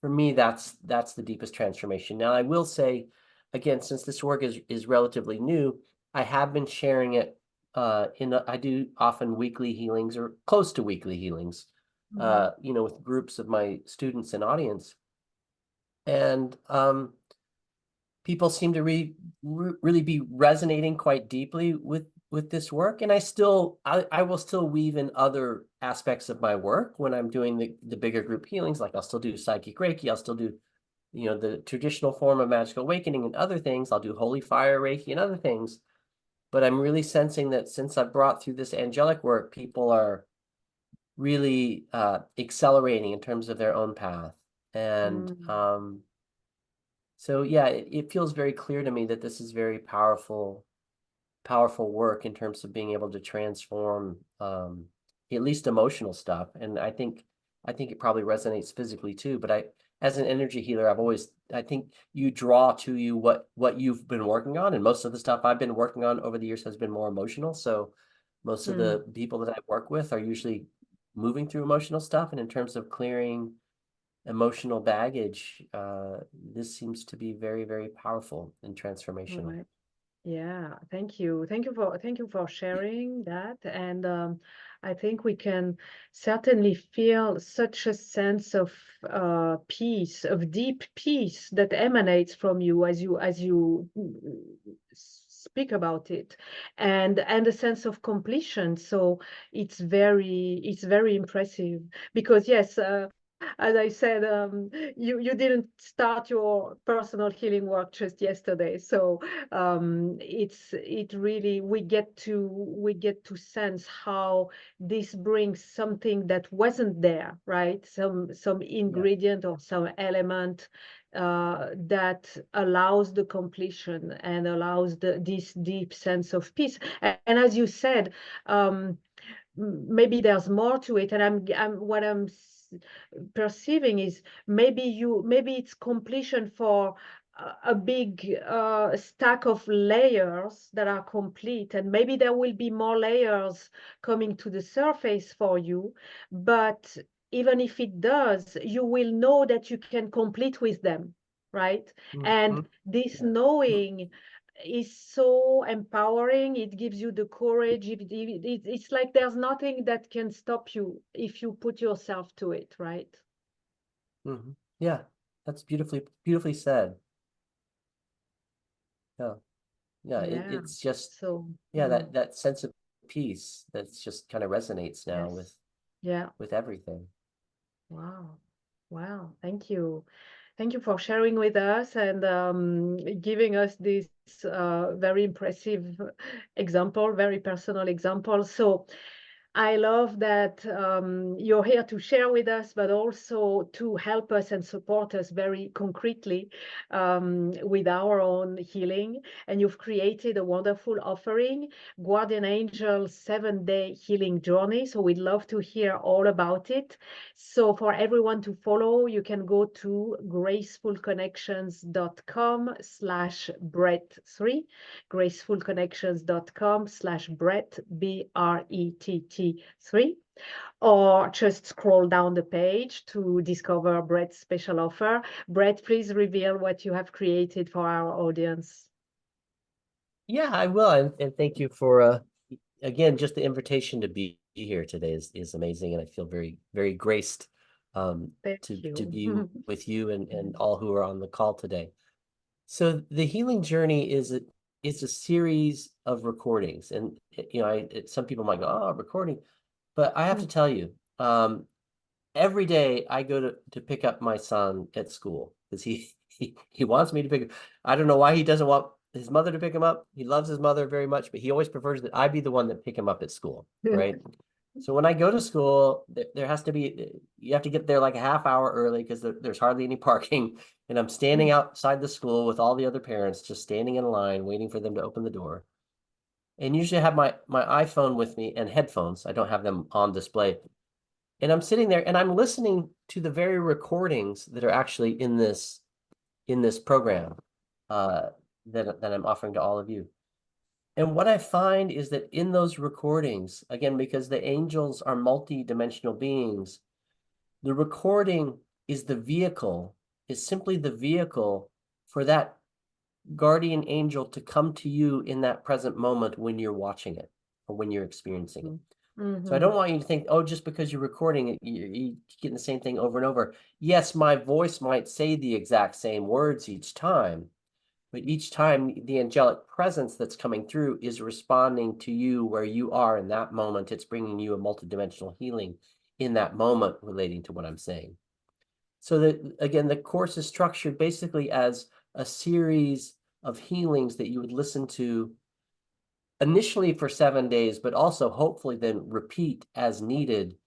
for me, that's the deepest transformation. Now, I will say, again, since this work is relatively new, I have been sharing it I do often weekly healings or close to weekly healings, with groups of my students and audience. And people seem to really be resonating quite deeply with this work. And I will still weave in other aspects of my work when I'm doing the bigger group healings. Like I'll still do psychic Reiki, I'll still do the traditional form of magical awakening and other things. I'll do holy fire Reiki and other things. But I'm really sensing that since I've brought through this angelic work, people are really accelerating in terms of their own path. And so, yeah, it feels very clear to me that this is very powerful work in terms of being able to transform at least emotional stuff. And I think it probably resonates physically too. But as an energy healer, I think you draw to you what you've been working on. And most of the stuff I've been working on over the years has been more emotional. So most of the people that I work with are usually moving through emotional stuff. And in terms of clearing emotional baggage, this seems to be very, very powerful and transformational. Right. Yeah, thank you. Thank you for sharing that. And I think we can certainly feel such a sense of peace, of deep peace that emanates from you as you speak about it, and a sense of completion. So it's very impressive because yes, as I said, you didn't start your personal healing work just yesterday. So it really we get to sense how this brings something that wasn't there, right? Some Yeah. ingredient or some element that allows the completion and allows this deep sense of peace. And as you said, maybe there's more to it. And what I'm perceiving is maybe it's completion for a big stack of layers that are complete, and maybe there will be more layers coming to the surface for you, but even if it does, you will know that you can complete with them, right? And this knowing is so empowering. It gives you the courage. It's like there's nothing that can stop you if you put yourself to it, right? Yeah, that's beautifully said. Yeah. Yeah, Yeah. it's just, So, yeah, that sense of peace that's just kind of resonates now yes. Yeah. with everything. Wow. Wow. Thank you. Thank you for sharing with us and giving us this very impressive example, very personal example. So, I love that you're here to share with us, but also to help us and support us very concretely with our own healing. And you've created a wonderful offering, Guardian Angel 7-day healing journey. So we'd love to hear all about it. So for everyone to follow, you can go to gracefulconnections.com/Brett3, gracefulconnections.com/Brett, BRETT3, or just scroll down the page to discover Brett's special offer. Brett, please reveal what you have created for our audience. Yeah, I will. And thank you for, again, just the invitation to be here today is amazing. And I feel very, very graced Thank to you. be with you and all who are on the call today. So the healing journey is a series of recordings. And, some people might go, oh, recording. But I have to tell you, every day I go to pick up my son at school because he wants me to pick him. I don't know why he doesn't want his mother to pick him up. He loves his mother very much, but he always prefers that I be the one that pick him up at school, right? So when I go to school, there has to be, you have to get there like a half hour early because there's hardly any parking. And I'm standing outside the school with all the other parents, just standing in a line, waiting for them to open the door. And usually I have my iPhone with me and headphones. I don't have them on display. And I'm sitting there and I'm listening to the very recordings that are actually in this program that I'm offering to all of you. And what I find is that in those recordings, again, because the angels are multi-dimensional beings, the recording is simply the vehicle for that guardian angel to come to you in that present moment when you're watching it or when you're experiencing it. So I don't want you to think, oh, just because you're recording it, you're getting the same thing over and over. Yes, my voice might say the exact same words each time, but each time the angelic presence that's coming through is responding to you where you are in that moment. It's bringing you a multidimensional healing in that moment relating to what I'm saying. So that, again, the course is structured basically as a series of healings that you would listen to initially for 7 days, but also hopefully then repeat as needed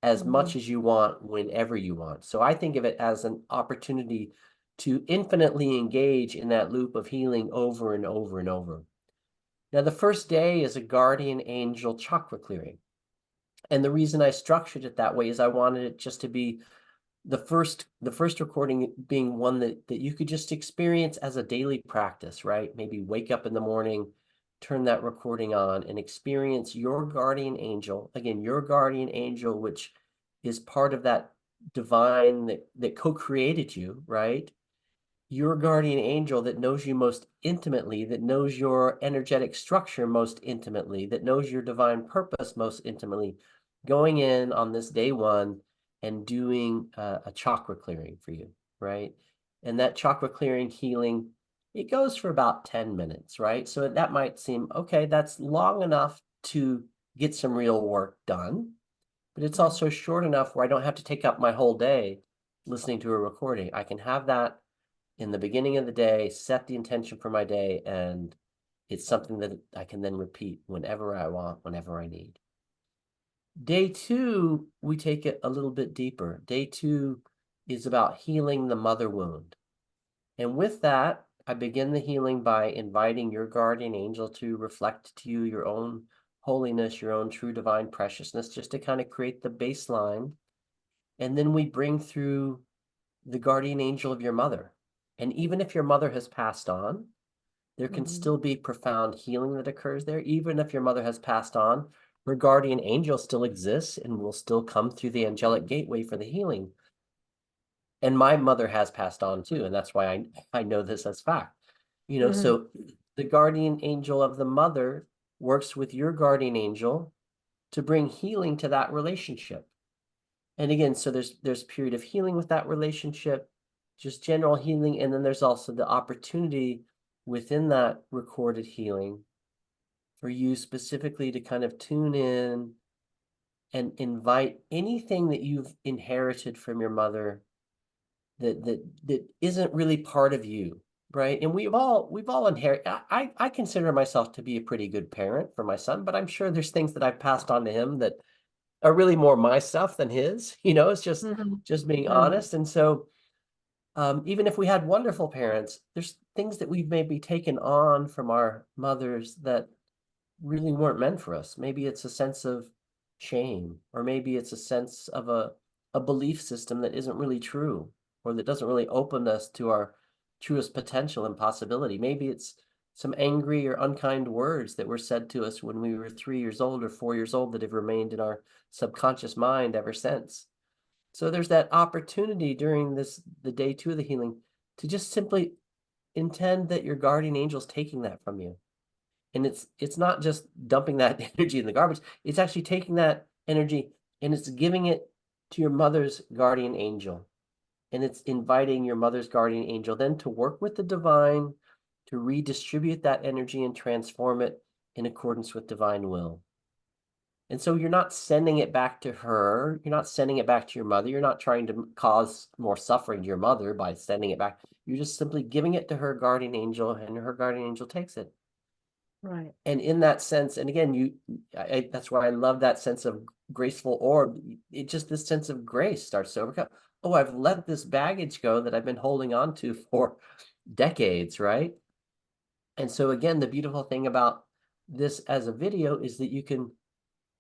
as much as you want, whenever you want. So I think of it as an opportunity to infinitely engage in that loop of healing over and over and over. Now, the first day is a guardian angel chakra clearing. And the reason I structured it that way is I wanted it just to be the first recording being one that you could just experience as a daily practice, right? Maybe wake up in the morning, turn that recording on and experience your guardian angel. Again, your guardian angel, which is part of that divine that co-created you, right? Your guardian angel that knows you most intimately, that knows your energetic structure most intimately, that knows your divine purpose most intimately, going in on this day one and doing a chakra clearing for you, right? And that chakra clearing healing, it goes for about 10 minutes, right? So that might seem, okay, that's long enough to get some real work done, but it's also short enough where I don't have to take up my whole day listening to a recording. I can have that in the beginning of the day, set the intention for my day, and it's something that I can then repeat whenever I want, whenever I need. Day 2, we take it a little bit deeper. Day 2 is about healing the mother wound. And with that, I begin the healing by inviting your guardian angel to reflect to you your own holiness, your own true divine preciousness, just to kind of create the baseline. And then we bring through the guardian angel of your mother. And even if your mother has passed on, there can still be profound healing that occurs there. Even if your mother has passed on, her guardian angel still exists and will still come through the angelic gateway for the healing. And my mother has passed on too, and that's why I know this as fact. So the guardian angel of the mother works with your guardian angel to bring healing to that relationship. And again, so there's a period of healing with that relationship, just general healing, and then there's also the opportunity within that recorded healing for you specifically to kind of tune in and invite anything that you've inherited from your mother that isn't really part of you, right? And we've all inherited. I consider myself to be a pretty good parent for my son, but I'm sure there's things that I've passed on to him that are really more my stuff than his. It's just being honest. And so even if we had wonderful parents, there's things that we've maybe taken on from our mothers that really weren't meant for us. Maybe it's a sense of shame, or maybe it's a sense of a belief system that isn't really true, or that doesn't really open us to our truest potential and possibility. Maybe it's some angry or unkind words that were said to us when we were 3 years old or 4 years old that have remained in our subconscious mind ever since. So there's that opportunity during the day 2 of the healing to just simply intend that your guardian angel's taking that from you. And it's not just dumping that energy in the garbage. It's actually taking that energy and it's giving it to your mother's guardian angel. And it's inviting your mother's guardian angel then to work with the divine to redistribute that energy and transform it in accordance with divine will. And so you're not sending it back to her. You're not sending it back to your mother. You're not trying to cause more suffering to your mother by sending it back. You're just simply giving it to her guardian angel, and her guardian angel takes it. Right. And in that sense, and again, that's why I love that sense of graceful orb. It just, this sense of grace starts to overcome. Oh, I've let this baggage go that I've been holding on to for decades, right? And so again, the beautiful thing about this as a video is that you can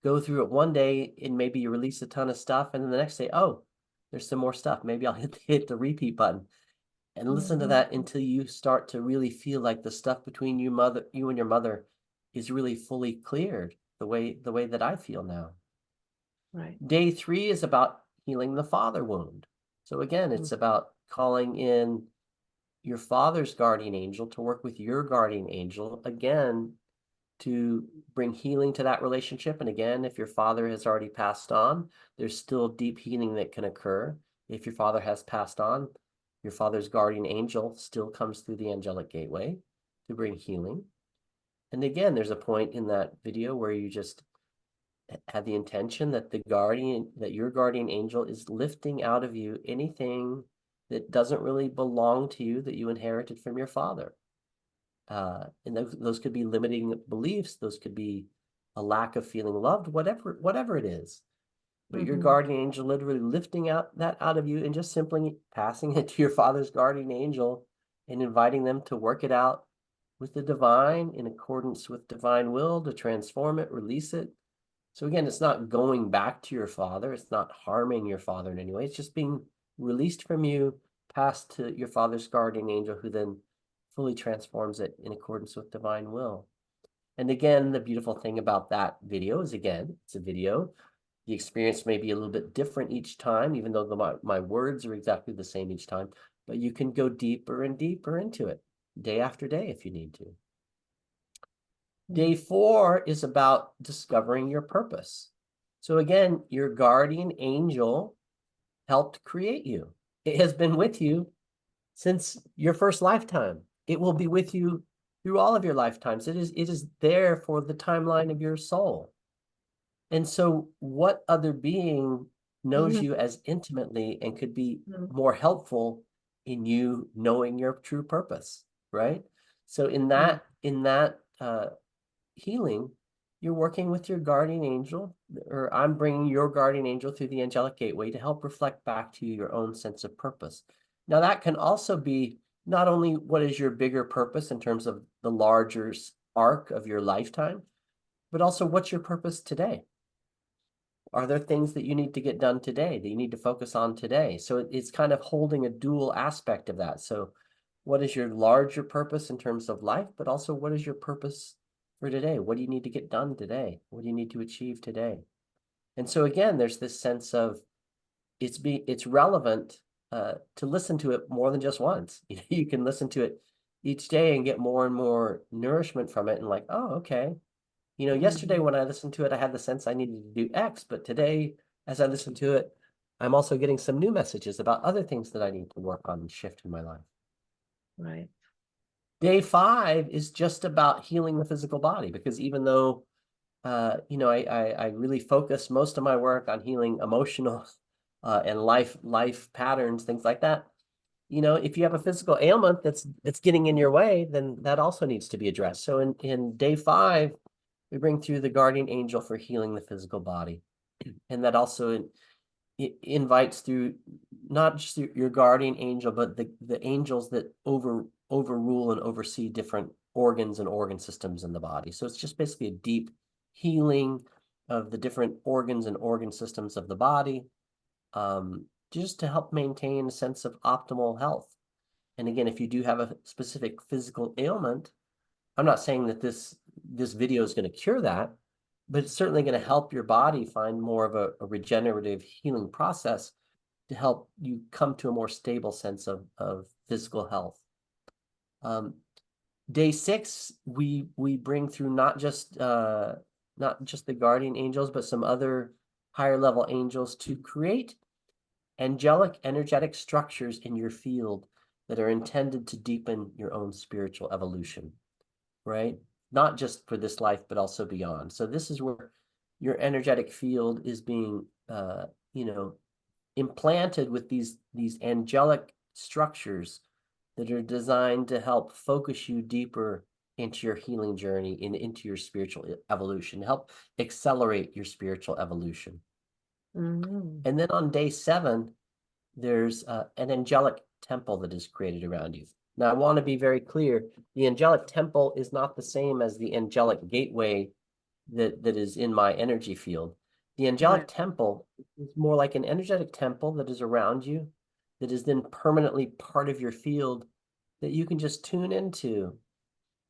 go through it one day and maybe you release a ton of stuff, and then the next day, oh, there's some more stuff. Maybe I'll hit the repeat button and listen to that until you start to really feel like the stuff between you and your mother is really fully cleared the way that I feel now. Right. Day 3 is about healing the father wound. So again, it's about calling in your father's guardian angel to work with your guardian angel again to bring healing to that relationship. And again, if your father has already passed on, there's still deep healing that can occur. If your father has passed on, your father's guardian angel still comes through the angelic gateway to bring healing. And again, there's a point in that video where you just have the intention that your guardian angel is lifting out of you anything that doesn't really belong to you that you inherited from your father. And those could be limiting beliefs. Those could be a lack of feeling loved, whatever it is. But your guardian angel literally lifting that out of you and just simply passing it to your father's guardian angel and inviting them to work it out with the divine in accordance with divine will to transform it, release it. So again, it's not going back to your father. It's not harming your father in any way. It's just being released from you, passed to your father's guardian angel, who then fully transforms it in accordance with divine will. And again, the beautiful thing about that video is, again, it's a video. The experience may be a little bit different each time, even though my words are exactly the same each time, but you can go deeper and deeper into it day after day if you need to. Day 4 is about discovering your purpose. So again, your guardian angel helped create you. It has been with you since your first lifetime. It will be with you through all of your lifetimes. It is there for the timeline of your soul. And so what other being knows you as intimately and could be more helpful in you knowing your true purpose, right? So in that healing, you're working with your guardian angel, or I'm bringing your guardian angel through the angelic gateway to help reflect back to you your own sense of purpose. Now that can also be not only what is your bigger purpose in terms of the larger arc of your lifetime, but also what's your purpose today? Are there things that you need to get done today, that you need to focus on today? So it's kind of holding a dual aspect of that. So what is your larger purpose in terms of life, but also what is your purpose for today? What do you need to get done today? What do you need to achieve today? And so again, there's this sense of it's relevant to listen to it more than just once. You can listen to it each day and get more and more nourishment from it, and like, oh, okay. Yesterday when I listened to it, I had the sense I needed to do X, but today, as I listen to it, I'm also getting some new messages about other things that I need to work on and shift in my life. Right. Day 5 is just about healing the physical body, because even though, I really focus most of my work on healing emotional and life patterns, things like that, you know, if you have a physical ailment that's getting in your way, then that also needs to be addressed. So in day 5, we bring through the guardian angel for healing the physical body. And that also invites through not just your guardian angel, but the angels that overrule and oversee different organs and organ systems in the body. So it's just basically a deep healing of the different organs and organ systems of the body, just to help maintain a sense of optimal health. And again, if you do have a specific physical ailment, I'm not saying that this video is going to cure that, but it's certainly going to help your body find more of a regenerative healing process to help you come to a more stable sense of physical health. Day 6, we bring through not just the guardian angels, but some other higher level angels to create angelic energetic structures in your field that are intended to deepen your own spiritual evolution, right? Not just for this life, but also beyond. So this is where your energetic field is being, implanted with these angelic structures that are designed to help focus you deeper into your healing journey and into your spiritual evolution, help accelerate your spiritual evolution. Mm-hmm. And then on day 7, there's an angelic temple that is created around you. Now, I want to be very clear. The angelic temple is not the same as the angelic gateway that is in my energy field. The angelic temple is more like an energetic temple that is around you, that is then permanently part of your field that you can just tune into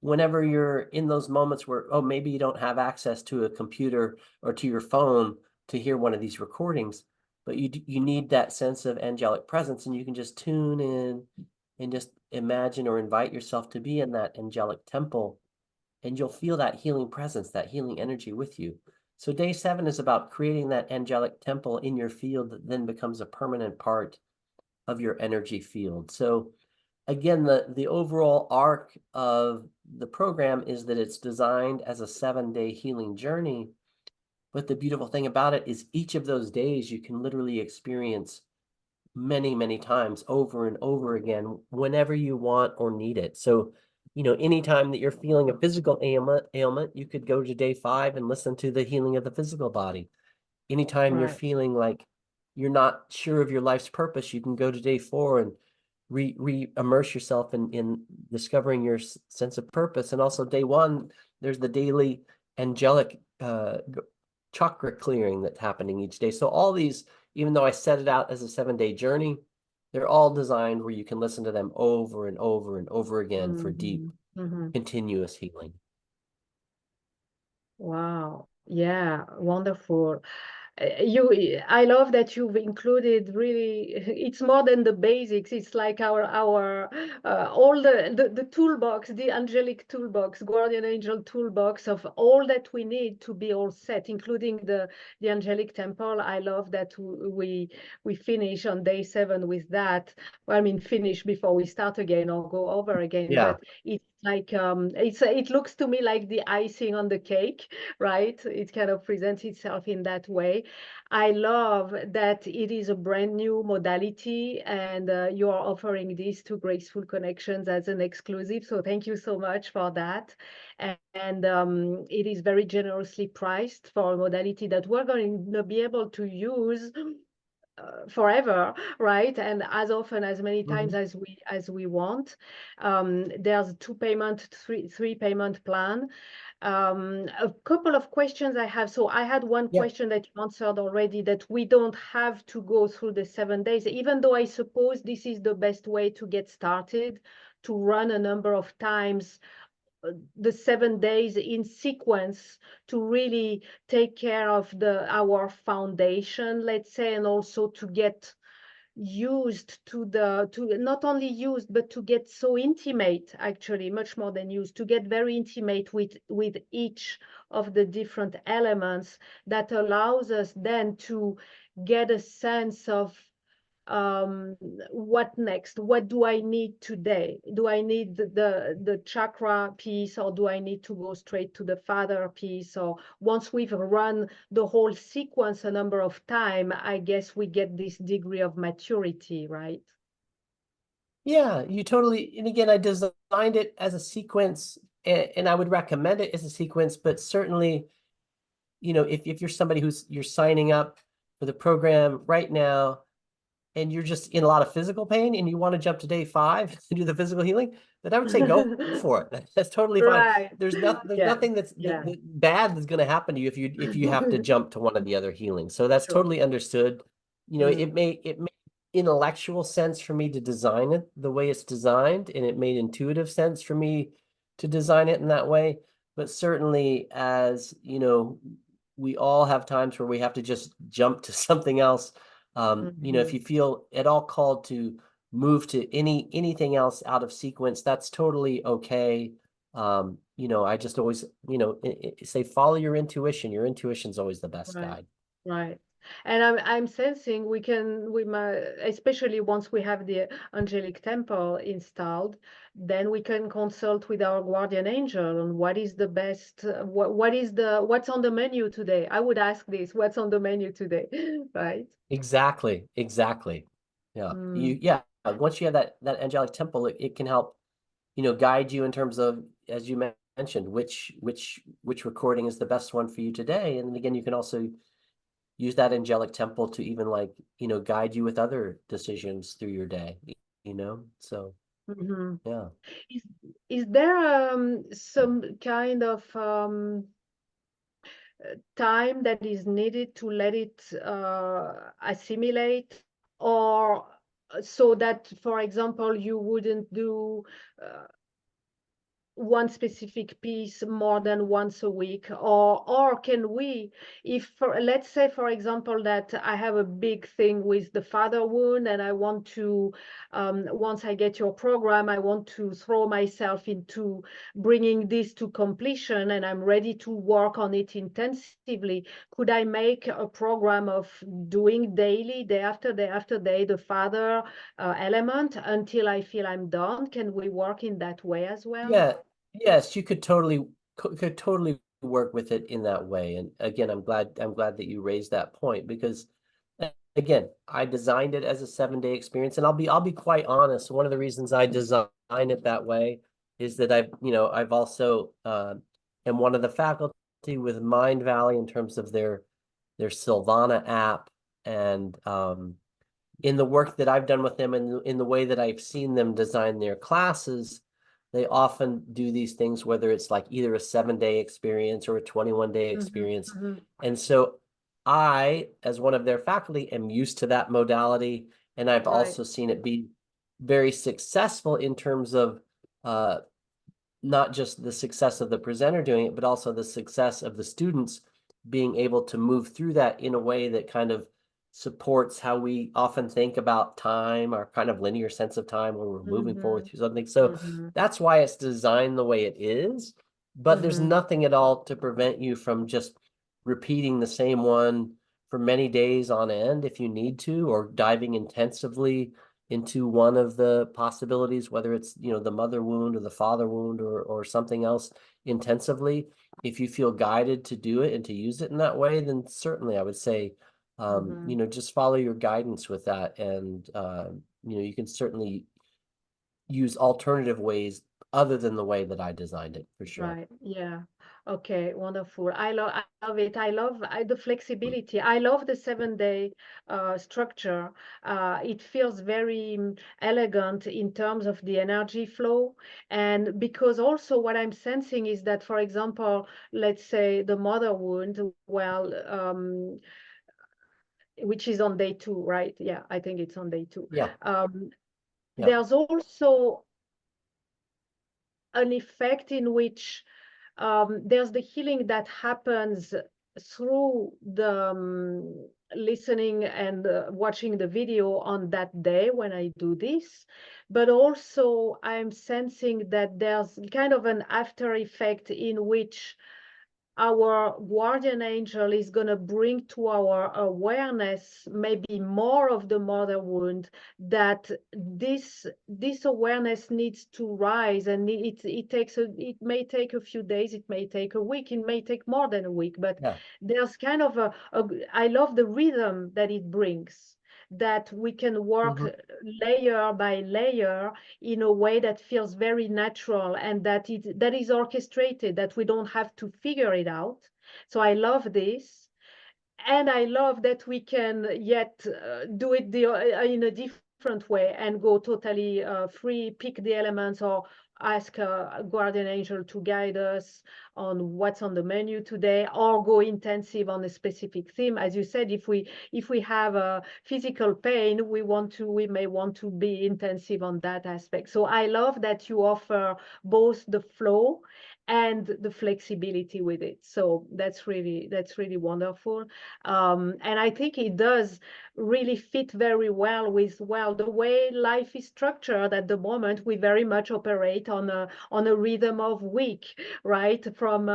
whenever you're in those moments where, oh, maybe you don't have access to a computer or to your phone to hear one of these recordings, but you need that sense of angelic presence, and you can just tune in and just imagine or invite yourself to be in that angelic temple, and you'll feel that healing presence, that healing energy with you. So day 7 is about creating that angelic temple in your field that then becomes a permanent part of your energy field. So again, the overall arc of the program is that it's designed as a 7-day healing journey. But the beautiful thing about it is each of those days you can literally experience many, many times over and over again whenever you want or need it. So, anytime that you're feeling a physical ailment, you could go to day 5 and listen to the healing of the physical body. Anytime you're feeling like you're not sure of your life's purpose, you can go to day 4 and immerse yourself in discovering your sense of purpose. And also day 1, there's the daily angelic chakra clearing that's happening each day. So all these, even though I set it out as a 7-day journey, they're all designed where you can listen to them over and over and over again for deep, continuous healing. Wow. Yeah, wonderful. I love that you've included really, it's more than the basics. It's like our all the toolbox, the angelic toolbox, guardian angel toolbox of all that we need to be all set, including the angelic temple. I love that we finish on day 7 with that. Well, I mean, finish before we start again or go over again. Yeah. But it's like it looks to me like the icing on the cake, right? It kind of presents itself in that way. I love that it is a brand new modality, and you are offering this to Graceful Connections as an exclusive. So thank you so much for that. And it is very generously priced for a modality that we're going to be able to use forever, right? And as often, as many times as we want. There's a 2-payment, three payment plan. A couple of questions I have. So I had one question that you answered already, that we don't have to go through the 7 days, even though I suppose this is the best way to get started, to run a number of times the 7 days in sequence to really take care of our foundation, let's say, and also to get used to not only used, but to get so intimate, actually much more than used, to get very intimate with each of the different elements, that allows us then to get a sense of what next? What do I need today? Do I need the chakra piece, or do I need to go straight to the father piece? Or once we've run the whole sequence a number of times, I guess we get this degree of maturity, right? Yeah, you totally, and again, I designed it as a sequence, and I would recommend it as a sequence, but certainly, if you're somebody you're signing up for the program right now, and you're just in a lot of physical pain and you want to jump to day 5 to do the physical healing, then I would say go for it. That's totally fine. Right. There's Yeah. nothing that's Yeah. bad that's going to happen to you if you have to jump to one of the other healings. So that's Sure. totally understood. Mm. It made intellectual sense for me to design it the way it's designed, and it made intuitive sense for me to design it in that way. But certainly, as we all have times where we have to just jump to something else. If Mhm. you feel at all called to move to anything else out of sequence, that's totally okay. I just always, say follow your intuition. Your intuition's always the best Right. guide. Right. And I'm sensing we might, especially once we have the angelic temple installed, then we can consult with our guardian angel on what is the best, what's on the menu today. I would ask this, what's on the menu today, right? Exactly. Exactly. Yeah. Mm. Yeah. Once you have that angelic temple, it can help, guide you in terms of, as you mentioned, which recording is the best one for you today. And then again, you can also use that angelic temple to even guide you with other decisions through your day, so Mhm. yeah. Is is there some kind of time that is needed to let it assimilate, or so that, for example, you wouldn't do uh, one specific piece more than once a week, or can we, if let's say for example that I have a big thing with the father wound and I want to, once I get your program, I want to throw myself into bringing this to completion and I'm ready to work on it intensively, could I make a program of doing daily, day after day, the father element until I feel I'm done? Can we work in that way as well? Yeah, yes, you could totally work with it in that way. And again, I'm glad that you raised that point, because again, I designed it as a 7-day experience, and I'll be quite honest. One of the reasons I designed it that way is that I've also am one of the faculty with Mind Valley in terms of their Silvana app, and in the work that I've done with them, and in the way that I've seen them design their classes, they often do these things, whether it's like either a 7-day experience or a 21-day Mhm, experience. mhm. And so I, as one of their faculty, am used to that modality. And I've Right. also seen it be very successful in terms of uh, not just the success of the presenter doing it, but also the success of the students being able to move through that in a way that kind of supports how we often think about time, our kind of linear sense of time when we're moving forward Mhm, through something. So mhm, that's why it's designed the way it is. But there's mhm, nothing at all to prevent you from just repeating the same one for many days on end if you need to, or diving intensively into one of the possibilities, whether it's the mother wound or the father wound, or something else intensively. If you feel guided to do it and to use it in that way, then certainly I would say mhm. just follow your guidance with that. And you can certainly use alternative ways other than the way that I designed it, for sure. Right. Yeah. Okay. Wonderful. I love it. I love the flexibility. I love the 7-day structure. It feels very elegant in terms of the energy flow. And because also what I'm sensing is that, for example, let's say the mother wound, well, which is on day 2, right? Yeah, I think it's on day 2. Yeah. Um, Yeah. there's also an effect in which there's the healing that happens through the listening and watching the video on that day when I do this. But also, I'm sensing that there's kind of an after effect in which our guardian angel is going to bring to our awareness maybe more of the mother wound, that this awareness needs to rise, and it may take a few days, it may take a week, it may take more than a week, but Yeah. there's kind of I love the rhythm that it brings, that we can work Mm-hmm. layer by layer in a way that feels very natural, and that is orchestrated, that we don't have to figure it out. So I love this. And I love that we can yet do it in a different way and go totally free, pick the elements, or ask a guardian angel to guide us on what's on the menu today, or go intensive on a specific theme. As you said, if we have a physical pain, we may want to be intensive on that aspect. So I love that you offer both the flow and the flexibility with it. So that's really wonderful. And I think it does really fit very well with, well, the way life is structured at the moment. We very much operate on a rhythm of week, right? From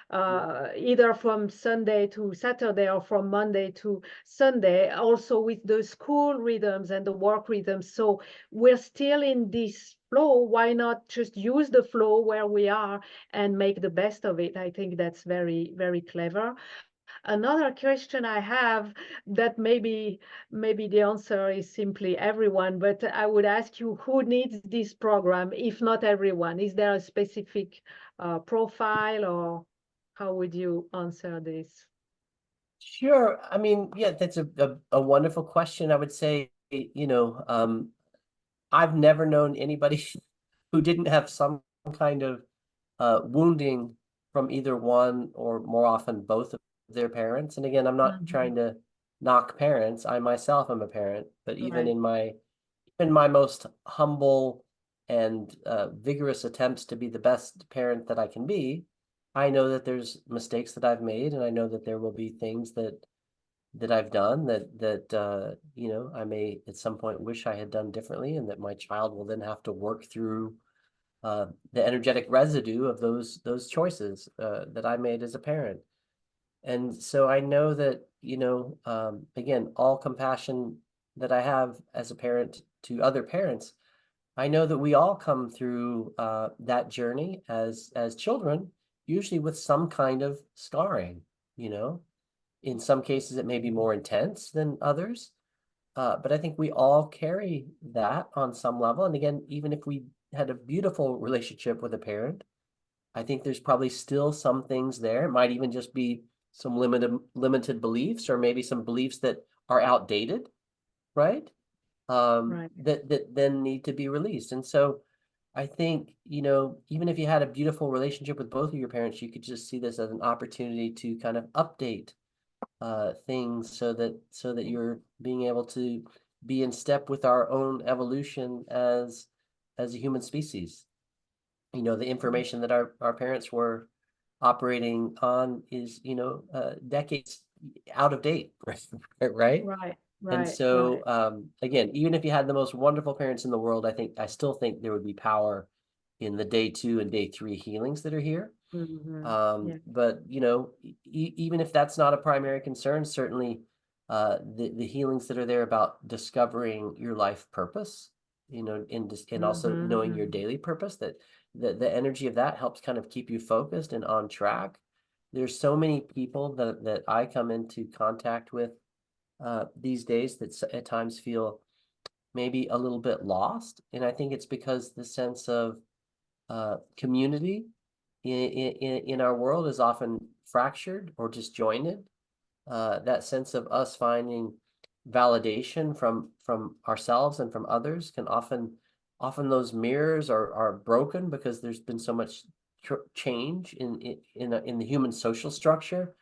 either from Sunday to Saturday, or from Monday to Sunday, also with the school rhythms and the work rhythms. So we're still in this flow. Why not just use the flow where we are and make the best of it? I think that's very, very clever. Another question I have, that maybe the answer is simply everyone, but I would ask you, who needs this program, if not everyone? Is there a specific profile, or how would you answer this? Sure. I mean, yeah, that's a wonderful question. I would say, I've never known anybody who didn't have some kind of wounding from either one, or more often both of their parents. And again, I'm not Mhm. trying to knock parents. I myself am a parent, but even Right. in my most humble and vigorous attempts to be the best parent that I can be, I know that there's mistakes that I've made, and I know that there will be things that I've done that I may at some point wish I had done differently, and that my child will then have to work through the energetic residue of those choices that I made as a parent. And so I know that, again, all compassion that I have as a parent to other parents, I know that we all come through that journey as children, usually with some kind of scarring, you know. In some cases, it may be more intense than others, but I think we all carry that on some level. And again, even if we had a beautiful relationship with a parent, I think there's probably still some things there. It might even just be some limited beliefs, or maybe some beliefs that are outdated, right? Right. That then need to be released. And so I think, even if you had a beautiful relationship with both of your parents, you could just see this as an opportunity to kind of update things, so that you're being able to be in step with our own evolution as a human species. The information that our parents were operating on is, decades out of date, right? Right. And Right. so, Right. again, even if you had the most wonderful parents in the world, I still think there would be power in the day 2 and day 3 healings that are here. Yeah. But even if that's not a primary concern, certainly the healings that are there about discovering your life purpose, and also knowing your Hmm. daily purpose, that the energy of that helps kind of keep you focused and on track. There's so many people that I come into contact with these days that at times feel maybe a little bit lost, and I think it's because the sense of community in our world is often fractured or disjointed. That sense of us finding validation from ourselves and from others can often those mirrors are broken, because there's been so much change in the human social structure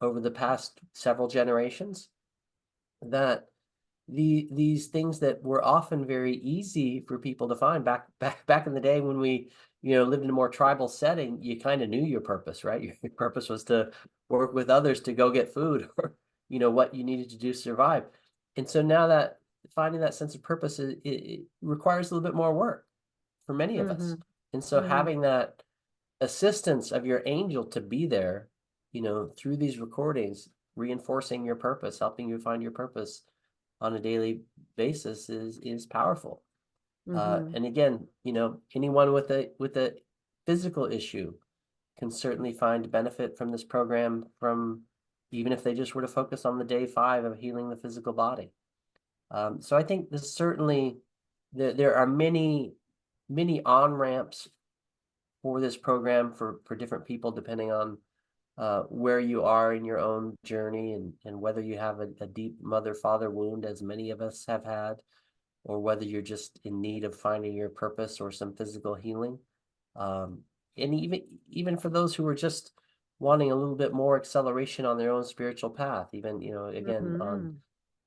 over the past several generations, that these things that were often very easy for people to find back in the day when we lived in a more tribal setting. You kind of knew your purpose, right? Your purpose was to work with others to go get food, or what you needed to do to survive. And so now that finding that sense of purpose, it requires a little bit more work for many of us. Hmm. And so Hmm. having that assistance of your angel to be there, through these recordings, reinforcing your purpose, helping you find your purpose on a daily basis is powerful. Hmm. And again, anyone with a physical issue can certainly find benefit from this program, from even if they just were to focus on the day 5 of healing the physical body. So I think this certainly, there are many on-ramps for this program for different people, depending on where you are in your own journey, and whether you have a deep mother-father wound, as many of us have had, or whether you're just in need of finding your purpose or some physical healing. And even for those who are just wanting a little bit more acceleration on their own spiritual path, even, again, on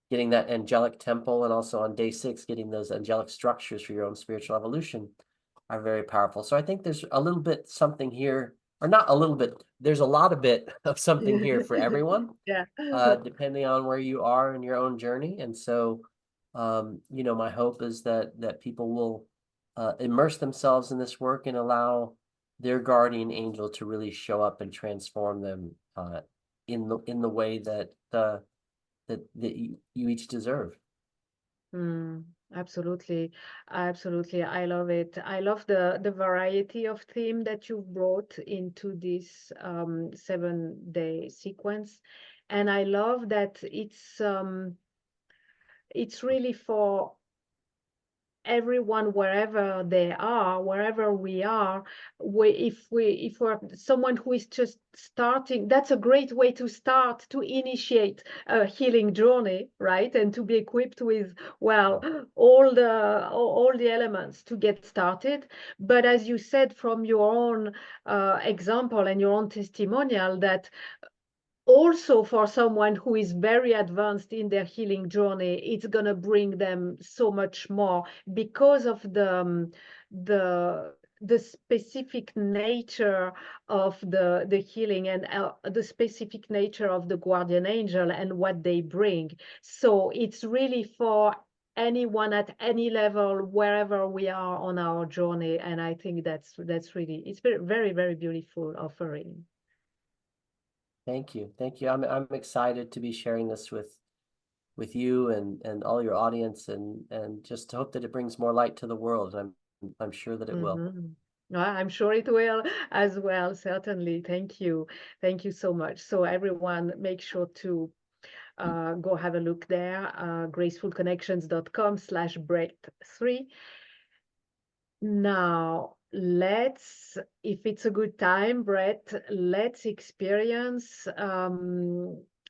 getting that angelic temple, and also on day 6, getting those angelic structures for your own spiritual evolution, are very powerful. So I think there's a little bit something here, or not a little bit, there's a lot of bit of something here for everyone, Yeah. depending on where you are in your own journey. And so, my hope is that people will immerse themselves in this work and allow their guardian angel to really show up and transform them in the way that you each deserve. Absolutely. Absolutely. I love it. I love the variety of theme that you brought into this 7-day sequence. And I love that it's really for everyone, wherever they are, wherever we are. If we're someone who is just starting, that's a great way to start, to initiate a healing journey, right? And to be equipped with, well, all the elements to get started. But as you said, from your own example and your own testimonial, that also for someone who is very advanced in their healing journey, it's going to bring them so much more, because of the specific nature of the healing, and the specific nature of the guardian angel and what they bring. So it's really for anyone at any level, wherever we are on our journey. And I think that's really, it's very, very, very beautiful offering. Thank you. I'm excited to be sharing this with you and all your audience, and just hope that it brings more light to the world. I'm sure that it will. I'm sure it will as well, certainly. Thank you. Thank you so much. So everyone, make sure to go have a look there, gracefulconnections.com/break3. Now, if it's a good time, Brett, let's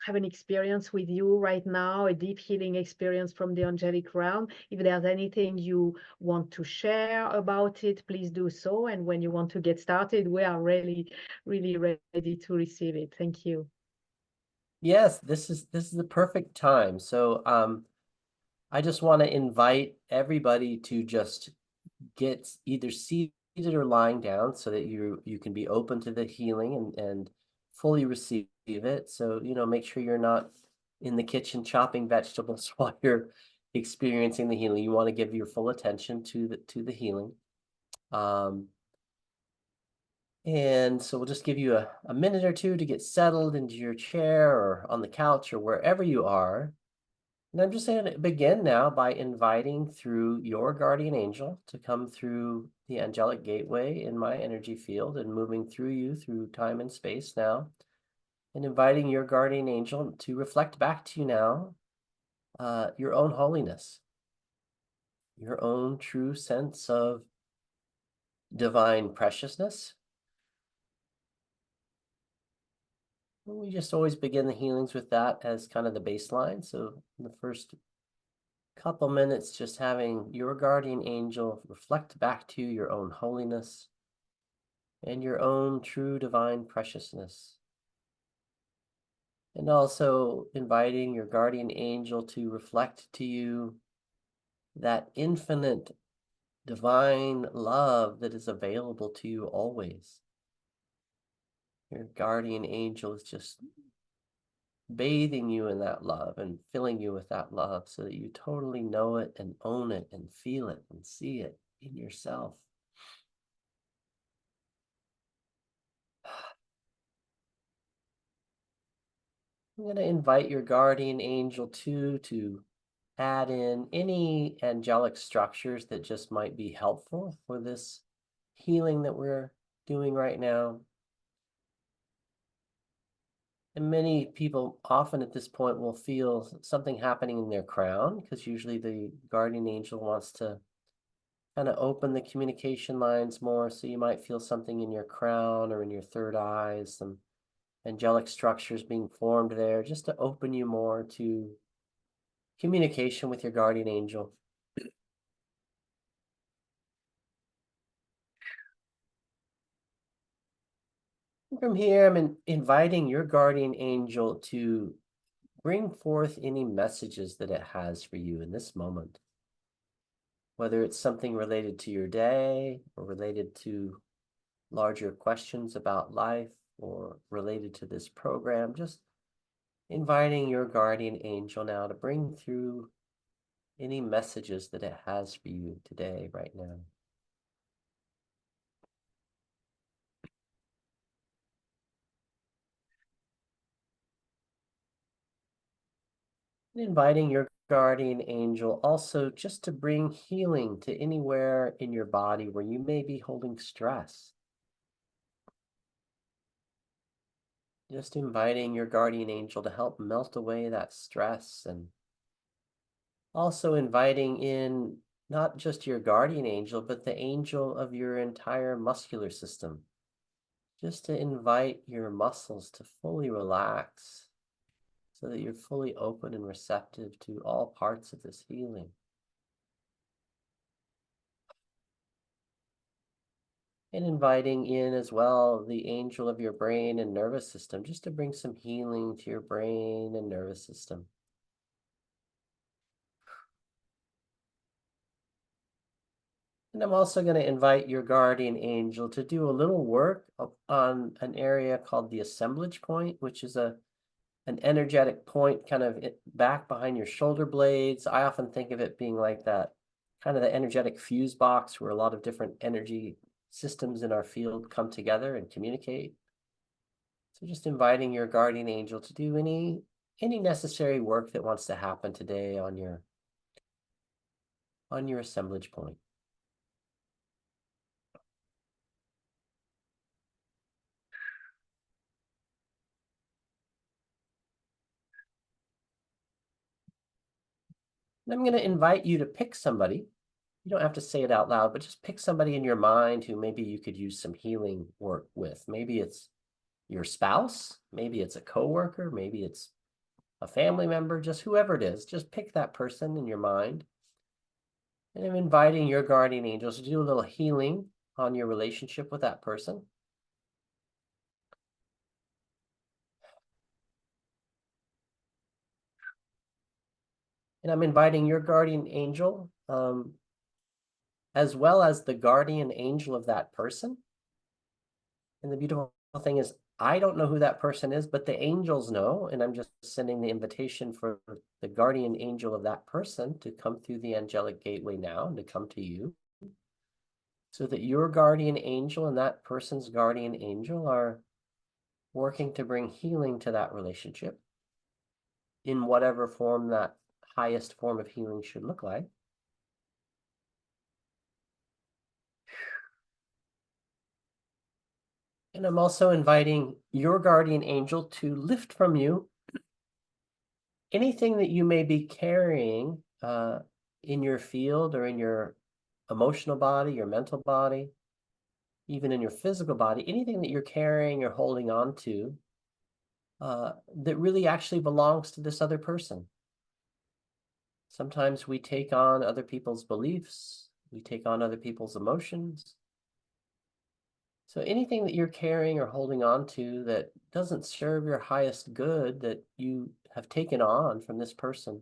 have an experience with you right now, a deep healing experience from the angelic realm. If there's anything you want to share about it, please do so. And when you want to get started, we are really, really ready to receive it. Thank you. Yes, this is the perfect time. So I just want to invite everybody to just get either seated or lying down, so that you can be open to the healing and fully receive it. So, make sure you're not in the kitchen chopping vegetables while you're experiencing the healing. You want to give your full attention to the healing. And so we'll just give you a minute or two to get settled into your chair or on the couch or wherever you are. And I'm just going to begin now by inviting through your guardian angel to come through the angelic gateway in my energy field, and moving through you through time and space now, and inviting your guardian angel to reflect back to you now your own holiness, your own true sense of divine preciousness. We just always begin the healings with that as kind of the baseline. So in the first couple minutes, just having your guardian angel reflect back to you your own holiness and your own true divine preciousness. And also inviting your guardian angel to reflect to you that infinite divine love that is available to you always. Your guardian angel is just bathing you in that love and filling you with that love, so that you totally know it and own it and feel it and see it in yourself. I'm going to invite your guardian angel to add in any angelic structures that just might be helpful for this healing that we're doing right now. And many people often at this point will feel something happening in their crown, because usually the guardian angel wants to kind of open the communication lines more. So you might feel something in your crown or in your third eye, some angelic structures being formed there, just to open you more to communication with your guardian angel. From here, I'm inviting your guardian angel to bring forth any messages that it has for you in this moment. Whether it's something related to your day or related to larger questions about life or related to this program, just inviting your guardian angel now to bring through any messages that it has for you today, right now. And inviting your guardian angel also just to bring healing to anywhere in your body where you may be holding stress. Just inviting your guardian angel to help melt away that stress, and also inviting in not just your guardian angel, but the angel of your entire muscular system, just to invite your muscles to fully relax so that you're fully open and receptive to all parts of this healing. And inviting in as well the angel of your brain and nervous system, just to bring some healing to your brain and nervous system. And I'm also going to invite your guardian angel to do a little work on an area called the assemblage point, which is an energetic point kind of back behind your shoulder blades. I often think of it being like that, kind of the energetic fuse box where a lot of different energy systems in our field come together and communicate. So just inviting your guardian angel to do any necessary work that wants to happen today on your assemblage point. And I'm going to invite you to pick somebody. You don't have to say it out loud, but just pick somebody in your mind who maybe you could use some healing work with. Maybe it's your spouse, maybe it's a coworker, maybe it's a family member, just whoever it is. Just pick that person in your mind. And I'm inviting your guardian angels to do a little healing on your relationship with that person. And I'm inviting your guardian angel, as well as the guardian angel of that person. And the beautiful thing is, I don't know who that person is, but the angels know, and I'm just sending the invitation for the guardian angel of that person to come through the angelic gateway now and to come to you, so that your guardian angel and that person's guardian angel are working to bring healing to that relationship in whatever form that highest form of healing should look like. And I'm also inviting your guardian angel to lift from you anything that you may be carrying in your field or in your emotional body, your mental body, even in your physical body, anything that you're carrying or holding on to that really actually belongs to this other person. Sometimes we take on other people's beliefs, we take on other people's emotions. So anything that you're carrying or holding on to that doesn't serve your highest good, that you have taken on from this person,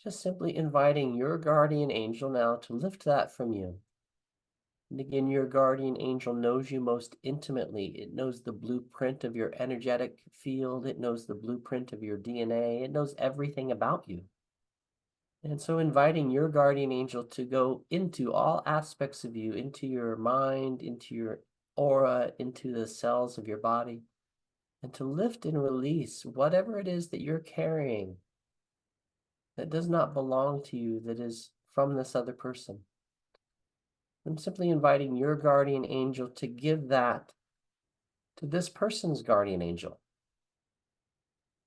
just simply inviting your guardian angel now to lift that from you. And again, your guardian angel knows you most intimately. It knows the blueprint of your energetic field. It knows the blueprint of your DNA. It knows everything about you. And so inviting your guardian angel to go into all aspects of you, into your mind, into your aura, into the cells of your body, and to lift and release whatever it is that you're carrying that does not belong to you, that is from this other person. I'm simply inviting your guardian angel to give that to this person's guardian angel.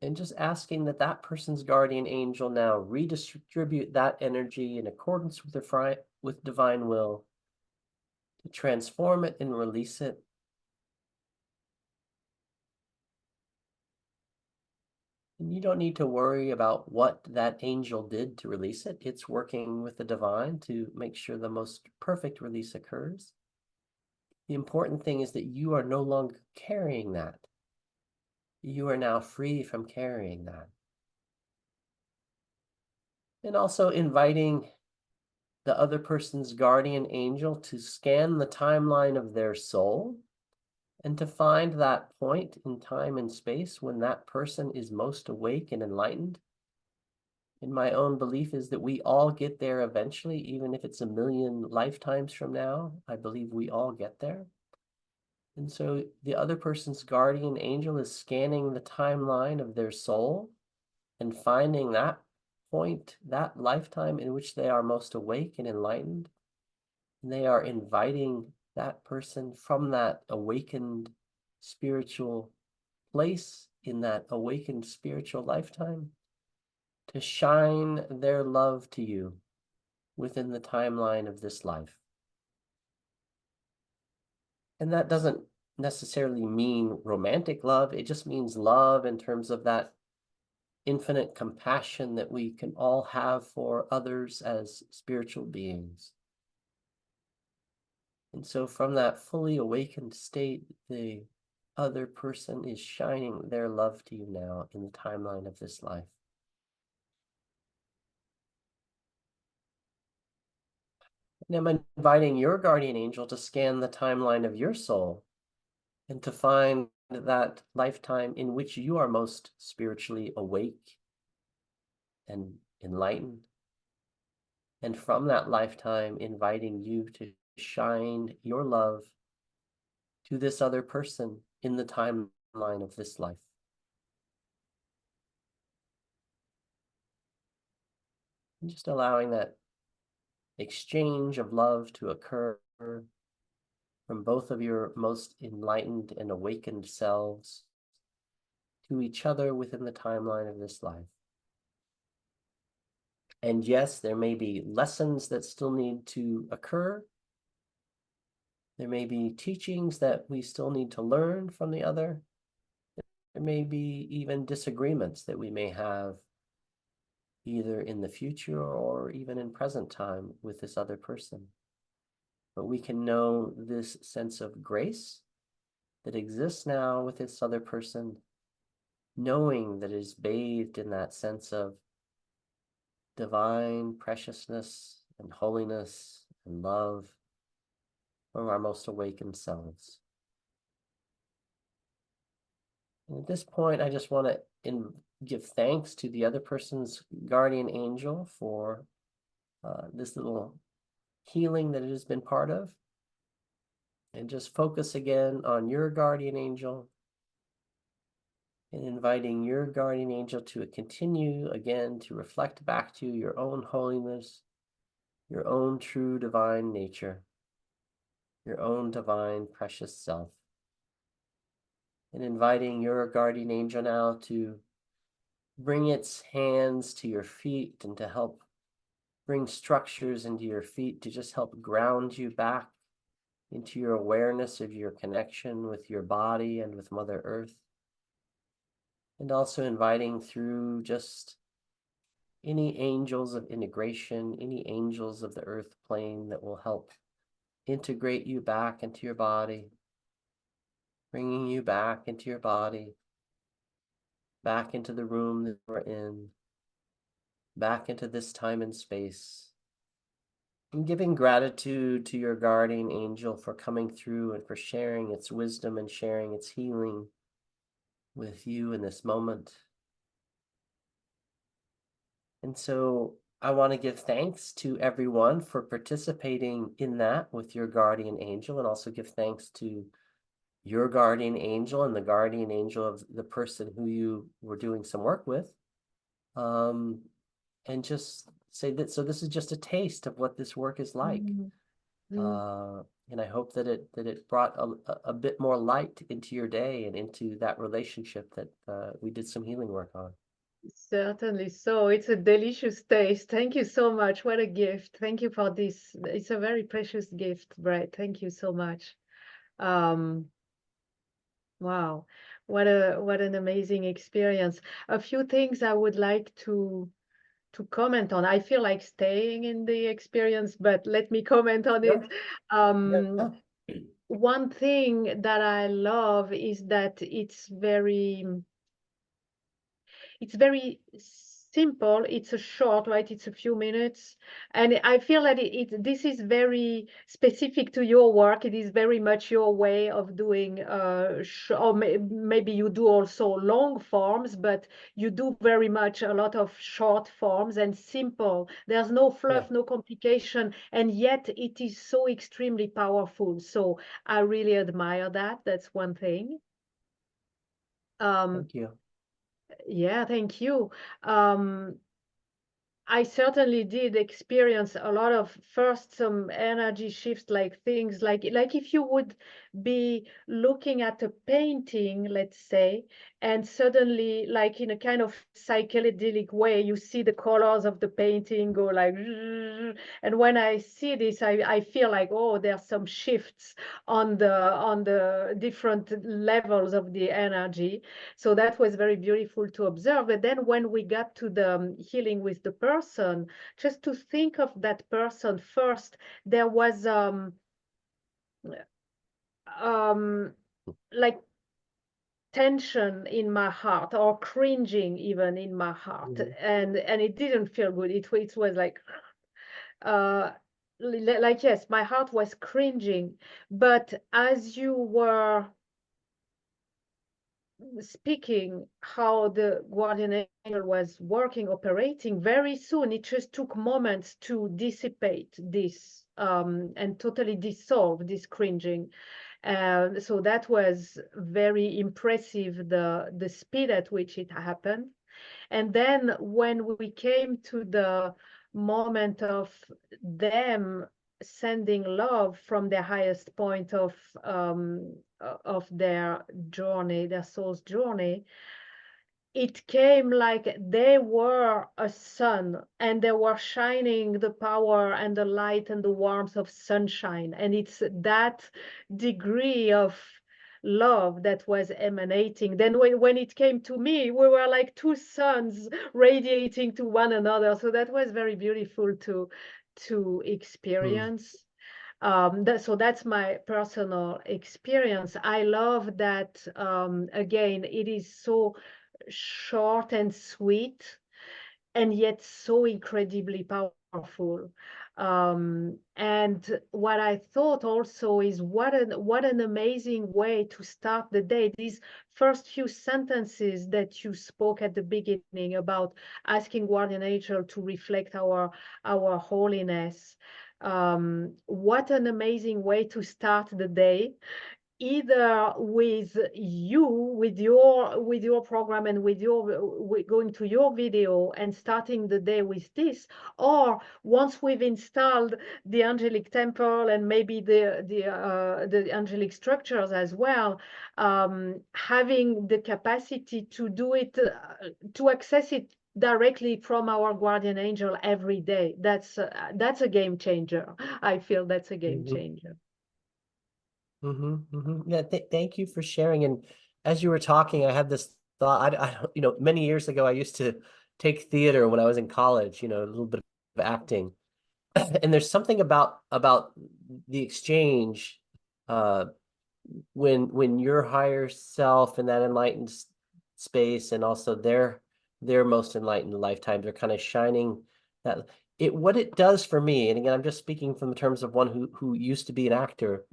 And just asking that that person's guardian angel now redistribute that energy in accordance with divine will, to transform it and release it. And you don't need to worry about what that angel did to release it. It's working with the divine to make sure the most perfect release occurs. The important thing is that you are no longer carrying that. You are now free from carrying that. And also inviting the other person's guardian angel to scan the timeline of their soul and to find that point in time and space when that person is most awake and enlightened. And my own belief is that we all get there eventually, even if it's 1,000,000 lifetimes from now. I believe we all get there. And so the other person's guardian angel is scanning the timeline of their soul and finding that point, that lifetime in which they are most awake and enlightened. And they are inviting that person from that awakened spiritual place in that awakened spiritual lifetime to shine their love to you within the timeline of this life. And that doesn't necessarily mean romantic love. It just means love in terms of that infinite compassion that we can all have for others as spiritual beings. And so from that fully awakened state, the other person is shining their love to you now in the timeline of this life. And I'm inviting your guardian angel to scan the timeline of your soul and to find that lifetime in which you are most spiritually awake and enlightened. And from that lifetime, inviting you to shine your love to this other person in the timeline of this life. And just allowing that exchange of love to occur from both of your most enlightened and awakened selves to each other within the timeline of this life. And yes, there may be lessons that still need to occur. There may be teachings that we still need to learn from the other. There may be even disagreements that we may have either in the future or even in present time with this other person. But we can know this sense of grace that exists now with this other person, knowing that it is bathed in that sense of divine preciousness and holiness and love from our most awakened selves. And at this point, I just want to give thanks to the other person's guardian angel for this little healing that it has been part of. And just focus again on your guardian angel and inviting your guardian angel to continue again to reflect back to your own holiness, your own true divine nature, your own divine precious self. And inviting your guardian angel now to bring its hands to your feet and to help bring structures into your feet to just help ground you back into your awareness of your connection with your body and with Mother Earth. And also inviting through just any angels of integration, any angels of the earth plane that will help integrate you back into your body, bringing you back into your body, back into the room that we're in, back into this time and space, and giving gratitude to your guardian angel for coming through and for sharing its wisdom and sharing its healing with you in this moment. And so I want to give thanks to everyone for participating in that with your guardian angel, and also give thanks to your guardian angel and the guardian angel of the person who you were doing some work with. And just say that, so this is just a taste of what this work is like. And I hope that it brought a bit more light into your day and into that relationship that we did some healing work on. Certainly so. It's a delicious taste. Thank you so much. What a gift. Thank you for this. It's a very precious gift, Brett. Thank you so much. Um, wow. What an amazing experience. A few things I would like to comment on. I feel like staying in the experience, but let me comment on it. Sure. Um, Yeah. one thing that I love is that it's very simple. It's a short, right? It's a few minutes. And I feel that this is very specific to your work. It is very much your way of doing, or maybe you do also long forms, but you do very much a lot of short forms and simple. There's no Yeah. fluff, no complication, and yet it is so extremely powerful. So I really admire that. That's one thing. Um, Thank you. yeah, thank you. Um, I certainly did experience a lot of first some energy shifts, like things like if you would be looking at a painting, let's say, and suddenly, like in a kind of psychedelic way, you see the colors of the painting go like, and when I see this, I feel like, oh, there's some shifts on the different levels of the energy. So that was very beautiful to observe. But then when we got to the healing with the person, just to think of that person first, there was um, like tension in my heart or cringing even in my heart, Mhm. and it didn't feel good. It was like uh like, yes, my heart was cringing. But as you were speaking how the guardian angel was working, operating, very soon it just took moments to dissipate this and totally dissolve this cringing. So that was very impressive, the speed at which it happened. And then when we came to the moment of them sending love from their highest point of their journey, their soul's journey, it came like they were a sun and they were shining the power and the light and the warmth of sunshine. And it's that degree of love that was emanating. Then when it came to me, we were like two suns radiating to one another. So that was very beautiful to Mm. experience. So that's my personal experience. I love that, again, it is so short and sweet, and yet so incredibly powerful. And what I thought also is what an amazing way to start the day. These first few sentences that you spoke at the beginning about asking guardian angel to reflect our holiness. What an amazing way to start the day, either with you, with your program and with going to your video and starting the day with this, or once we've installed the angelic temple and maybe the angelic structures as well, having the capacity to do it, to access it directly from our guardian angel every day. That's a game changer. I feel that's a game Mhm. changer. Yeah, thank you for sharing. And as you were talking, I had this thought. Many years ago, I used to take theater when I was in college. A little bit of acting, and there's something about the exchange uh, when your higher self and that enlightened space, and also their most enlightened lifetimes are kind of shining that what it does for me. And again, I'm just speaking from the terms of one who used to be an actor,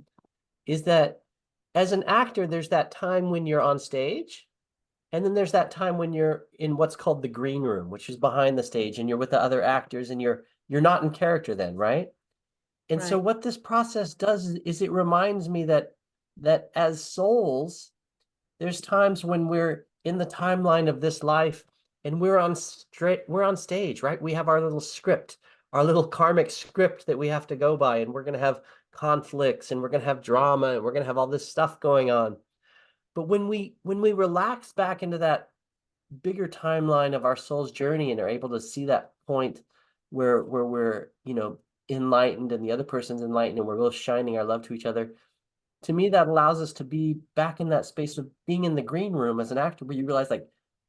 is that as an actor, there's that time when you're on stage, and then there's that time when you're in what's called the green room, which is behind the stage, and you're with the other actors, and you're not in character then, right? And so Right. what this process does is it reminds me that as souls, there's times when we're in the timeline of this life and we're on stage, right? We have our little script, our little karmic script that we have to go by, and we're going to have conflicts and we're going to have drama and we're going to have all this stuff going on. But when we relax back into that bigger timeline of our soul's journey and are able to see that point where we're, you know, enlightened and the other person's enlightened and we're both shining our love to each other, to me, that allows us to be back in that space of being in the green room as an actor, where you realize, like,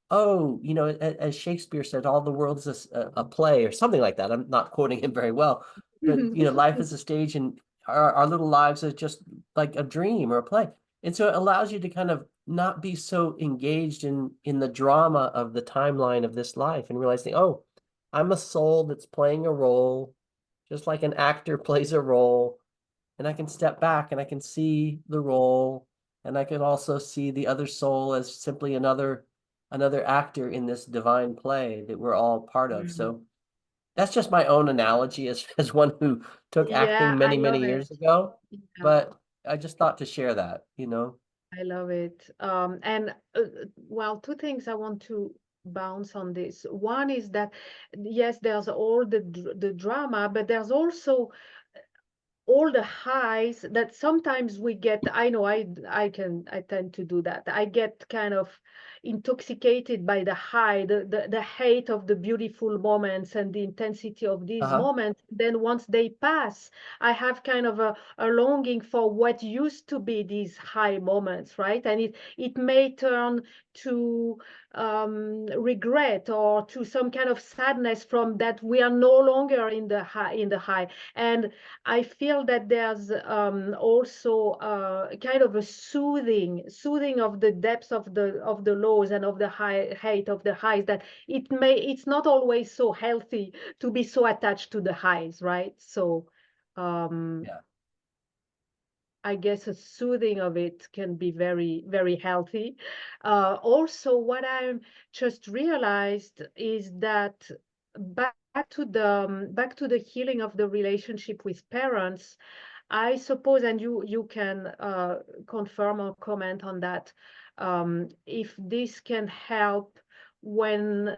oh, you know, as Shakespeare said, all the world is a play or something like that. I'm not quoting him very well, but, you know, life is a stage and our little lives are just like a dream or a play. And so it allows you to kind of not be so engaged in the drama of the timeline of this life and realizing, oh, I'm a soul that's playing a role, just like an actor plays a role. And I can step back and I can see the role, and I can also see the other soul as simply another actor in this divine play that we're all part of. So that's just my own analogy as one who took Yeah, acting I many love it. years ago, Yeah, but I just thought to share that, you know. I love it. And well, two things I want to bounce on this. One is that yes, there's all the drama, but there's also all the highs that sometimes we get. I know I tend to do that. I get kind of intoxicated by the high, the hate of the beautiful moments and the intensity of these Uh-huh. moments. Then once they pass, I have kind of a longing for what used to be these high moments, right? And it may turn to regret or to some kind of sadness from that we are no longer in the high. And I feel that there's also kind of a soothing of the depths of the lows and of the height of the highs, that it's not always so healthy to be so attached to the highs, right? So Yeah. I guess a soothing of it can be very, very healthy. Also, what I just realized is that back back to the healing of the relationship with parents, I suppose, and you can confirm or comment on that, if this can help when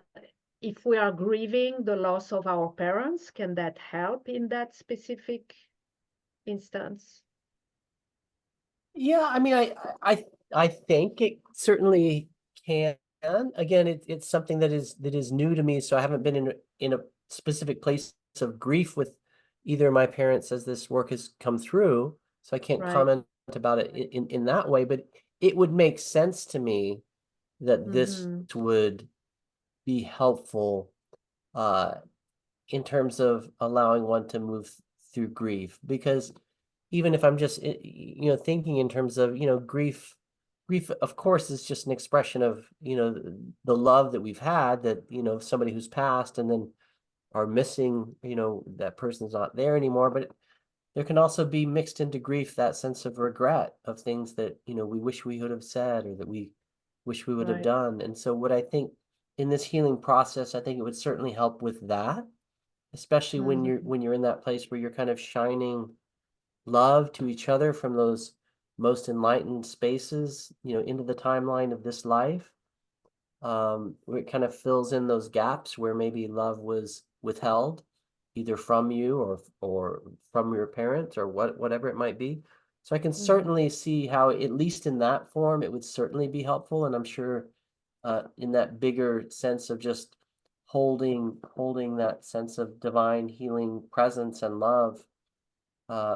if we are grieving the loss of our parents, can that help in that specific instance? Yeah, I mean, I think it certainly can. Again, it's something that is new to me, so I haven't been in a specific place of grief with either of my parents as this work has come through, so I can't Right. comment about it in that way. But it would make sense to me that this Mm-hmm. would be helpful uh, in terms of allowing one to move through grief, because even if I'm just you know, thinking in terms of, you know, grief of course is just an expression of, you know, the love that we've had, that, you know, somebody who's passed and then are missing, you know, that person's not there anymore. But there can also be mixed into grief that sense of regret of things that, you know, we wish we would have said or that we wish we would have Right. done. And so what I think in this healing process, I think it would certainly help with that, especially when Mm-hmm. you're in that place where you're kind of shining love to each other from those most enlightened spaces, you know, into the timeline of this life, where it kind of fills in those gaps where maybe love was withheld, either from you or from your parents or whatever it might be. So I can Mm-hmm. certainly see how, at least in that form, it would certainly be helpful. And I'm sure in that bigger sense of just holding that sense of divine healing presence and love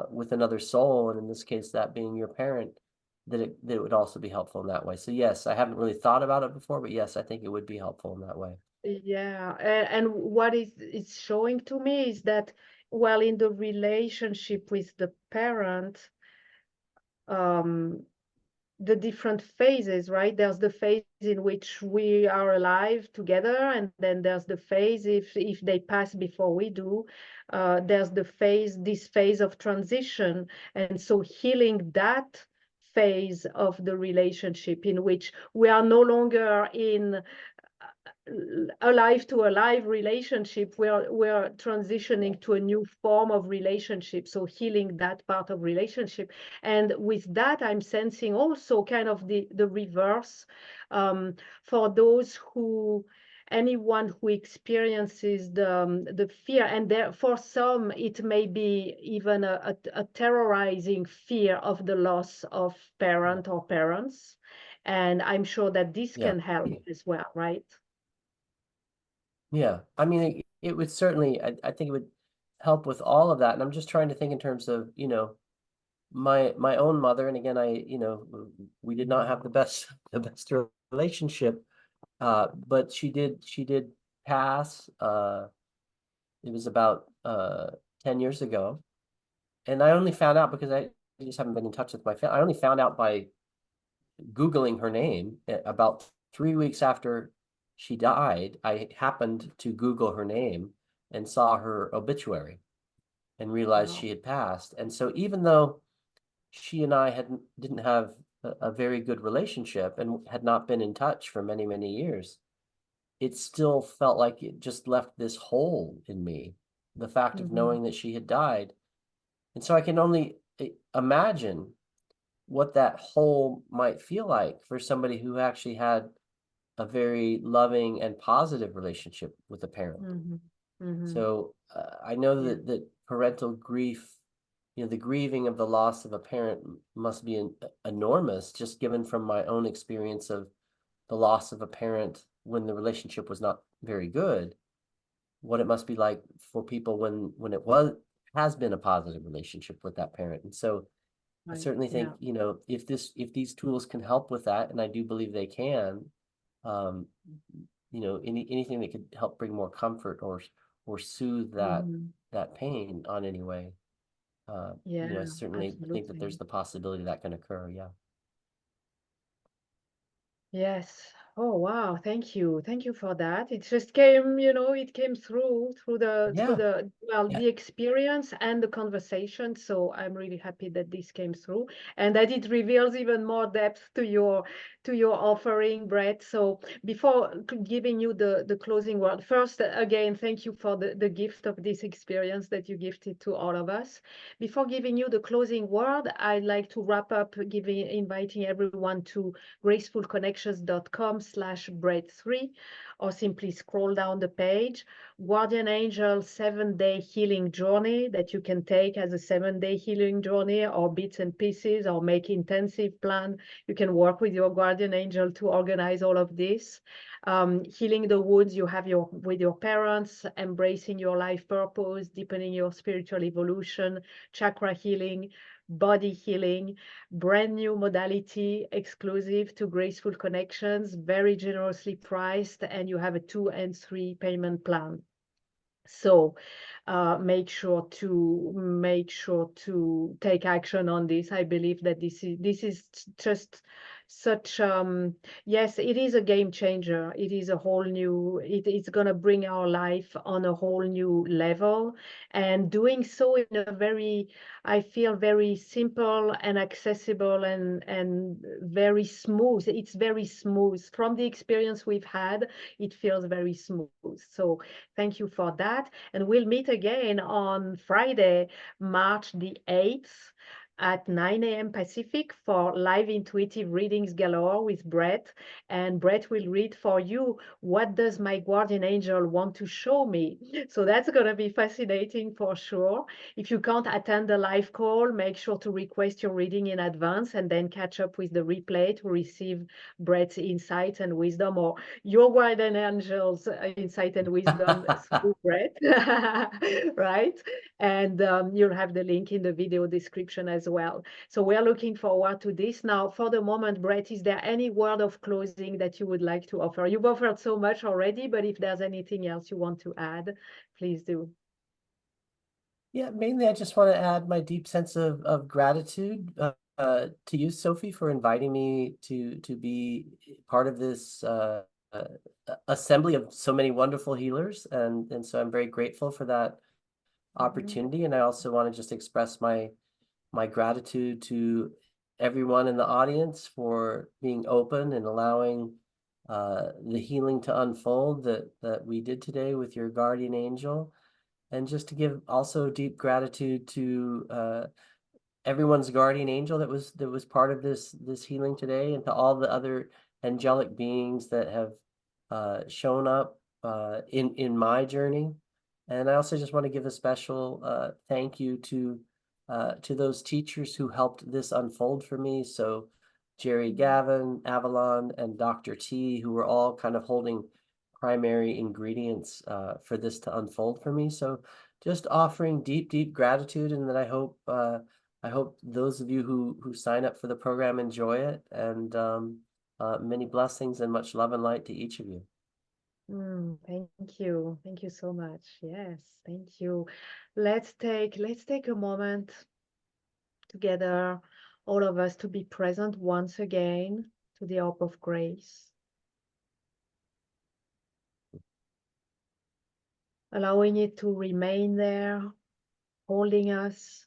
with another soul, and in this case, that being your parent, that it would also be helpful in that way. So yes, I haven't really thought about it before, but yes, I think it would be helpful in that way. Yeah, and what is showing to me is that, well, in the relationship with the parent, um, the different phases, right? There's the phase in which we are alive together, and then there's the phase if they pass before we do. There's this phase of transition, and so healing that phase of the relationship in which we are no longer in alive to alive relationship, we're transitioning to a new form of relationship, so healing that part of relationship. And with that, I'm sensing also kind of the reverse, for those who anyone who experiences the fear, and there, for some it may be even a terrorizing fear of the loss of Yeah. parent or parents, and I'm sure that this Yeah. can help as well, right? Yeah. I mean, it would certainly, I think it would help with all of that. And I'm just trying to think in terms of, my own mother. And again, we did not have the best the best relationship. But she did pass. It was about 10 years ago. And I only found out because I just haven't been in touch with my family. I only found out by Googling her name about 3 weeks after she died. I happened to Google her name and saw her obituary and realized Wow. she had passed. And so even though she and I didn't have a very good relationship and had not been in touch for many, many years, it still felt like it just left this hole in me, the fact of Hmm. knowing that she had died. And so I can only imagine what that hole might feel like for somebody who actually had a very loving and positive relationship with a parent. Hmm. Hmm. So I know Yeah. that parental grief, the grieving of the loss of a parent must be enormous, just given from my own experience of the loss of a parent when the relationship was not very good, what it must be like for people when it has been a positive relationship with that parent. And so I Right. certainly think, Yeah. if these tools can help with that, and I do believe they can, um, anything that could help bring more comfort or soothe Hmm. that pain on any way. I Yeah, certainly think that there's absolutely. the possibility that can occur. Yeah. Yes. Oh, wow. Thank you. Thank you for that. It just came, it came Yeah. well, Yeah. the experience and the conversation. So I'm really happy that this came through and that it reveals even more depth to your offering, Brett. So before giving you the closing word, first, again, thank you for the gift of this experience that you gifted to all of us. Before giving you the closing word, I'd like to wrap up inviting everyone to gracefulconnections.com/bread3, or simply scroll down the page. Guardian Angel 7-day healing journey that you can take as a 7-day healing journey, or bits and pieces, or make intensive plan. You can work with your guardian angel to organize all of this. Healing the wounds you have with your parents, embracing your life purpose, deepening your spiritual evolution, chakra healing, body healing, brand new modality exclusive to Graceful Connections, very generously priced, and you have a 2 and 3 payment plan. So make sure to take action on this. I believe that this is just such yes, it is a game changer. It is a whole new, it's gonna bring our life on a whole new level, and doing so in a very, I feel, very simple and accessible and very smooth. It's very smooth. From the experience we've had, it feels very smooth. So thank you for that. And we'll meet again on Friday, March the 8th at 9 a.m. Pacific for live intuitive readings galore with Brett. And Brett will read for you, what does my guardian angel want to show me? So that's going to be fascinating for sure. If you can't attend the live call, make sure to request your reading in advance and then catch up with the replay to receive Brett's insight and wisdom, or your guardian angels insight and wisdom through Brett, right? And you'll have the link in the video description as well. So we're looking forward to this. Now, for the moment, Brett, is there any word of closing that you would like to offer? You've offered so much already, but if there's anything else you want to add, please do. Yeah, mainly I just want to add my deep sense of gratitude to you, Sophie, for inviting me to be part of this assembly of so many wonderful healers, and so I'm very grateful for that Mhm. opportunity. And I also want to just express my gratitude to everyone in the audience for being open and allowing the healing to unfold that we did today with your guardian angel. And just to give also deep gratitude to everyone's guardian angel that was part of this healing today, and to all the other angelic beings that have shown up in my journey. And I also just want to give a special thank you to those teachers who helped this unfold for me. So Jerry Gavin, Avalon, and Dr. T, who were all kind of holding primary ingredients for this to unfold for me. So just offering deep, deep gratitude, and then I hope those of you who sign up for the program enjoy it, and many blessings and much love and light to each of you. Thank you. Thank you so much. Yes, thank you. Let's take a moment together, all of us, to be present once again to the orb of grace. Allowing it to remain there, holding us,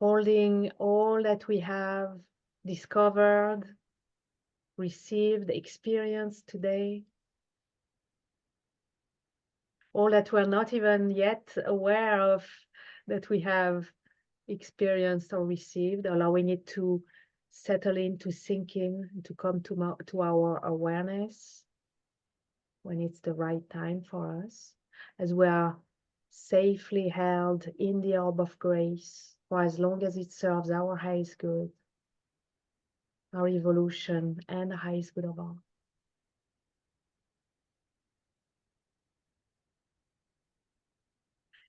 holding all that we have discovered, received, experienced today, all that we're not even yet aware of that we have experienced or received, allowing it to settle in, to sink in, to come to our awareness when it's the right time for us, as we are safely held in the orb of grace for as long as it serves our highest good, our evolution, and the highest good of all.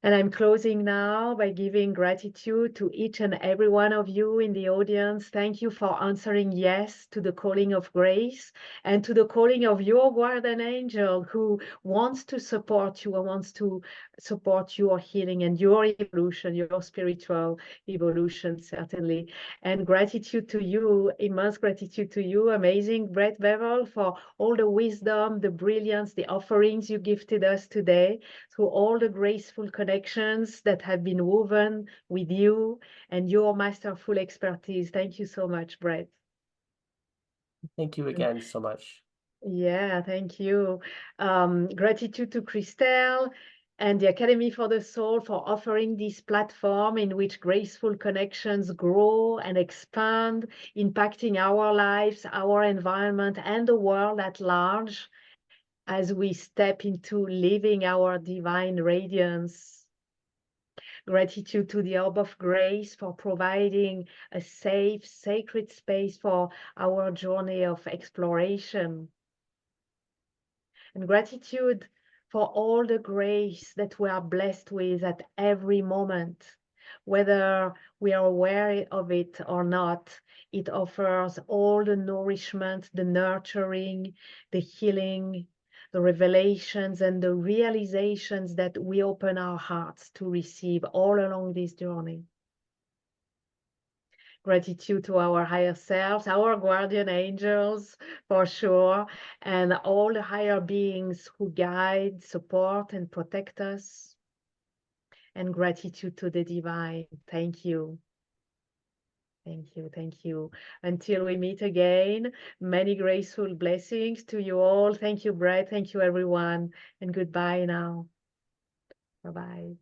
And I'm closing now by giving gratitude to each and every one of you in the audience. Thank you for answering yes to the calling of grace and to the calling of your guardian angel, who wants to support you and wants to support your healing and your evolution, your spiritual evolution, certainly. And gratitude to you, immense gratitude to you, amazing Brett Bevell, for all the wisdom, the brilliance, the offerings you gifted us today, through all the graceful connections that have been woven with you and your masterful expertise. Thank you so much, Brett. Thank you again so much. Yeah, thank you. Gratitude to Christel and the Academy for the Soul for offering this platform in which graceful connections grow and expand, impacting our lives, our environment, and the world at large, as we step into living our divine radiance. Gratitude to the Orb of Grace for providing a safe, sacred space for our journey of exploration. And gratitude for all the grace that we are blessed with at every moment. Whether we are aware of it or not, it offers all the nourishment, the nurturing, the healing, the revelations and the realizations that we open our hearts to receive all along this journey. Gratitude to our higher selves, our guardian angels, for sure, and all the higher beings who guide, support, and protect us. And gratitude to the divine. Thank you. Thank you, thank you. Until we meet again, many graceful blessings to you all. Thank you, Brett. Thank you, everyone. And goodbye now. Bye-bye.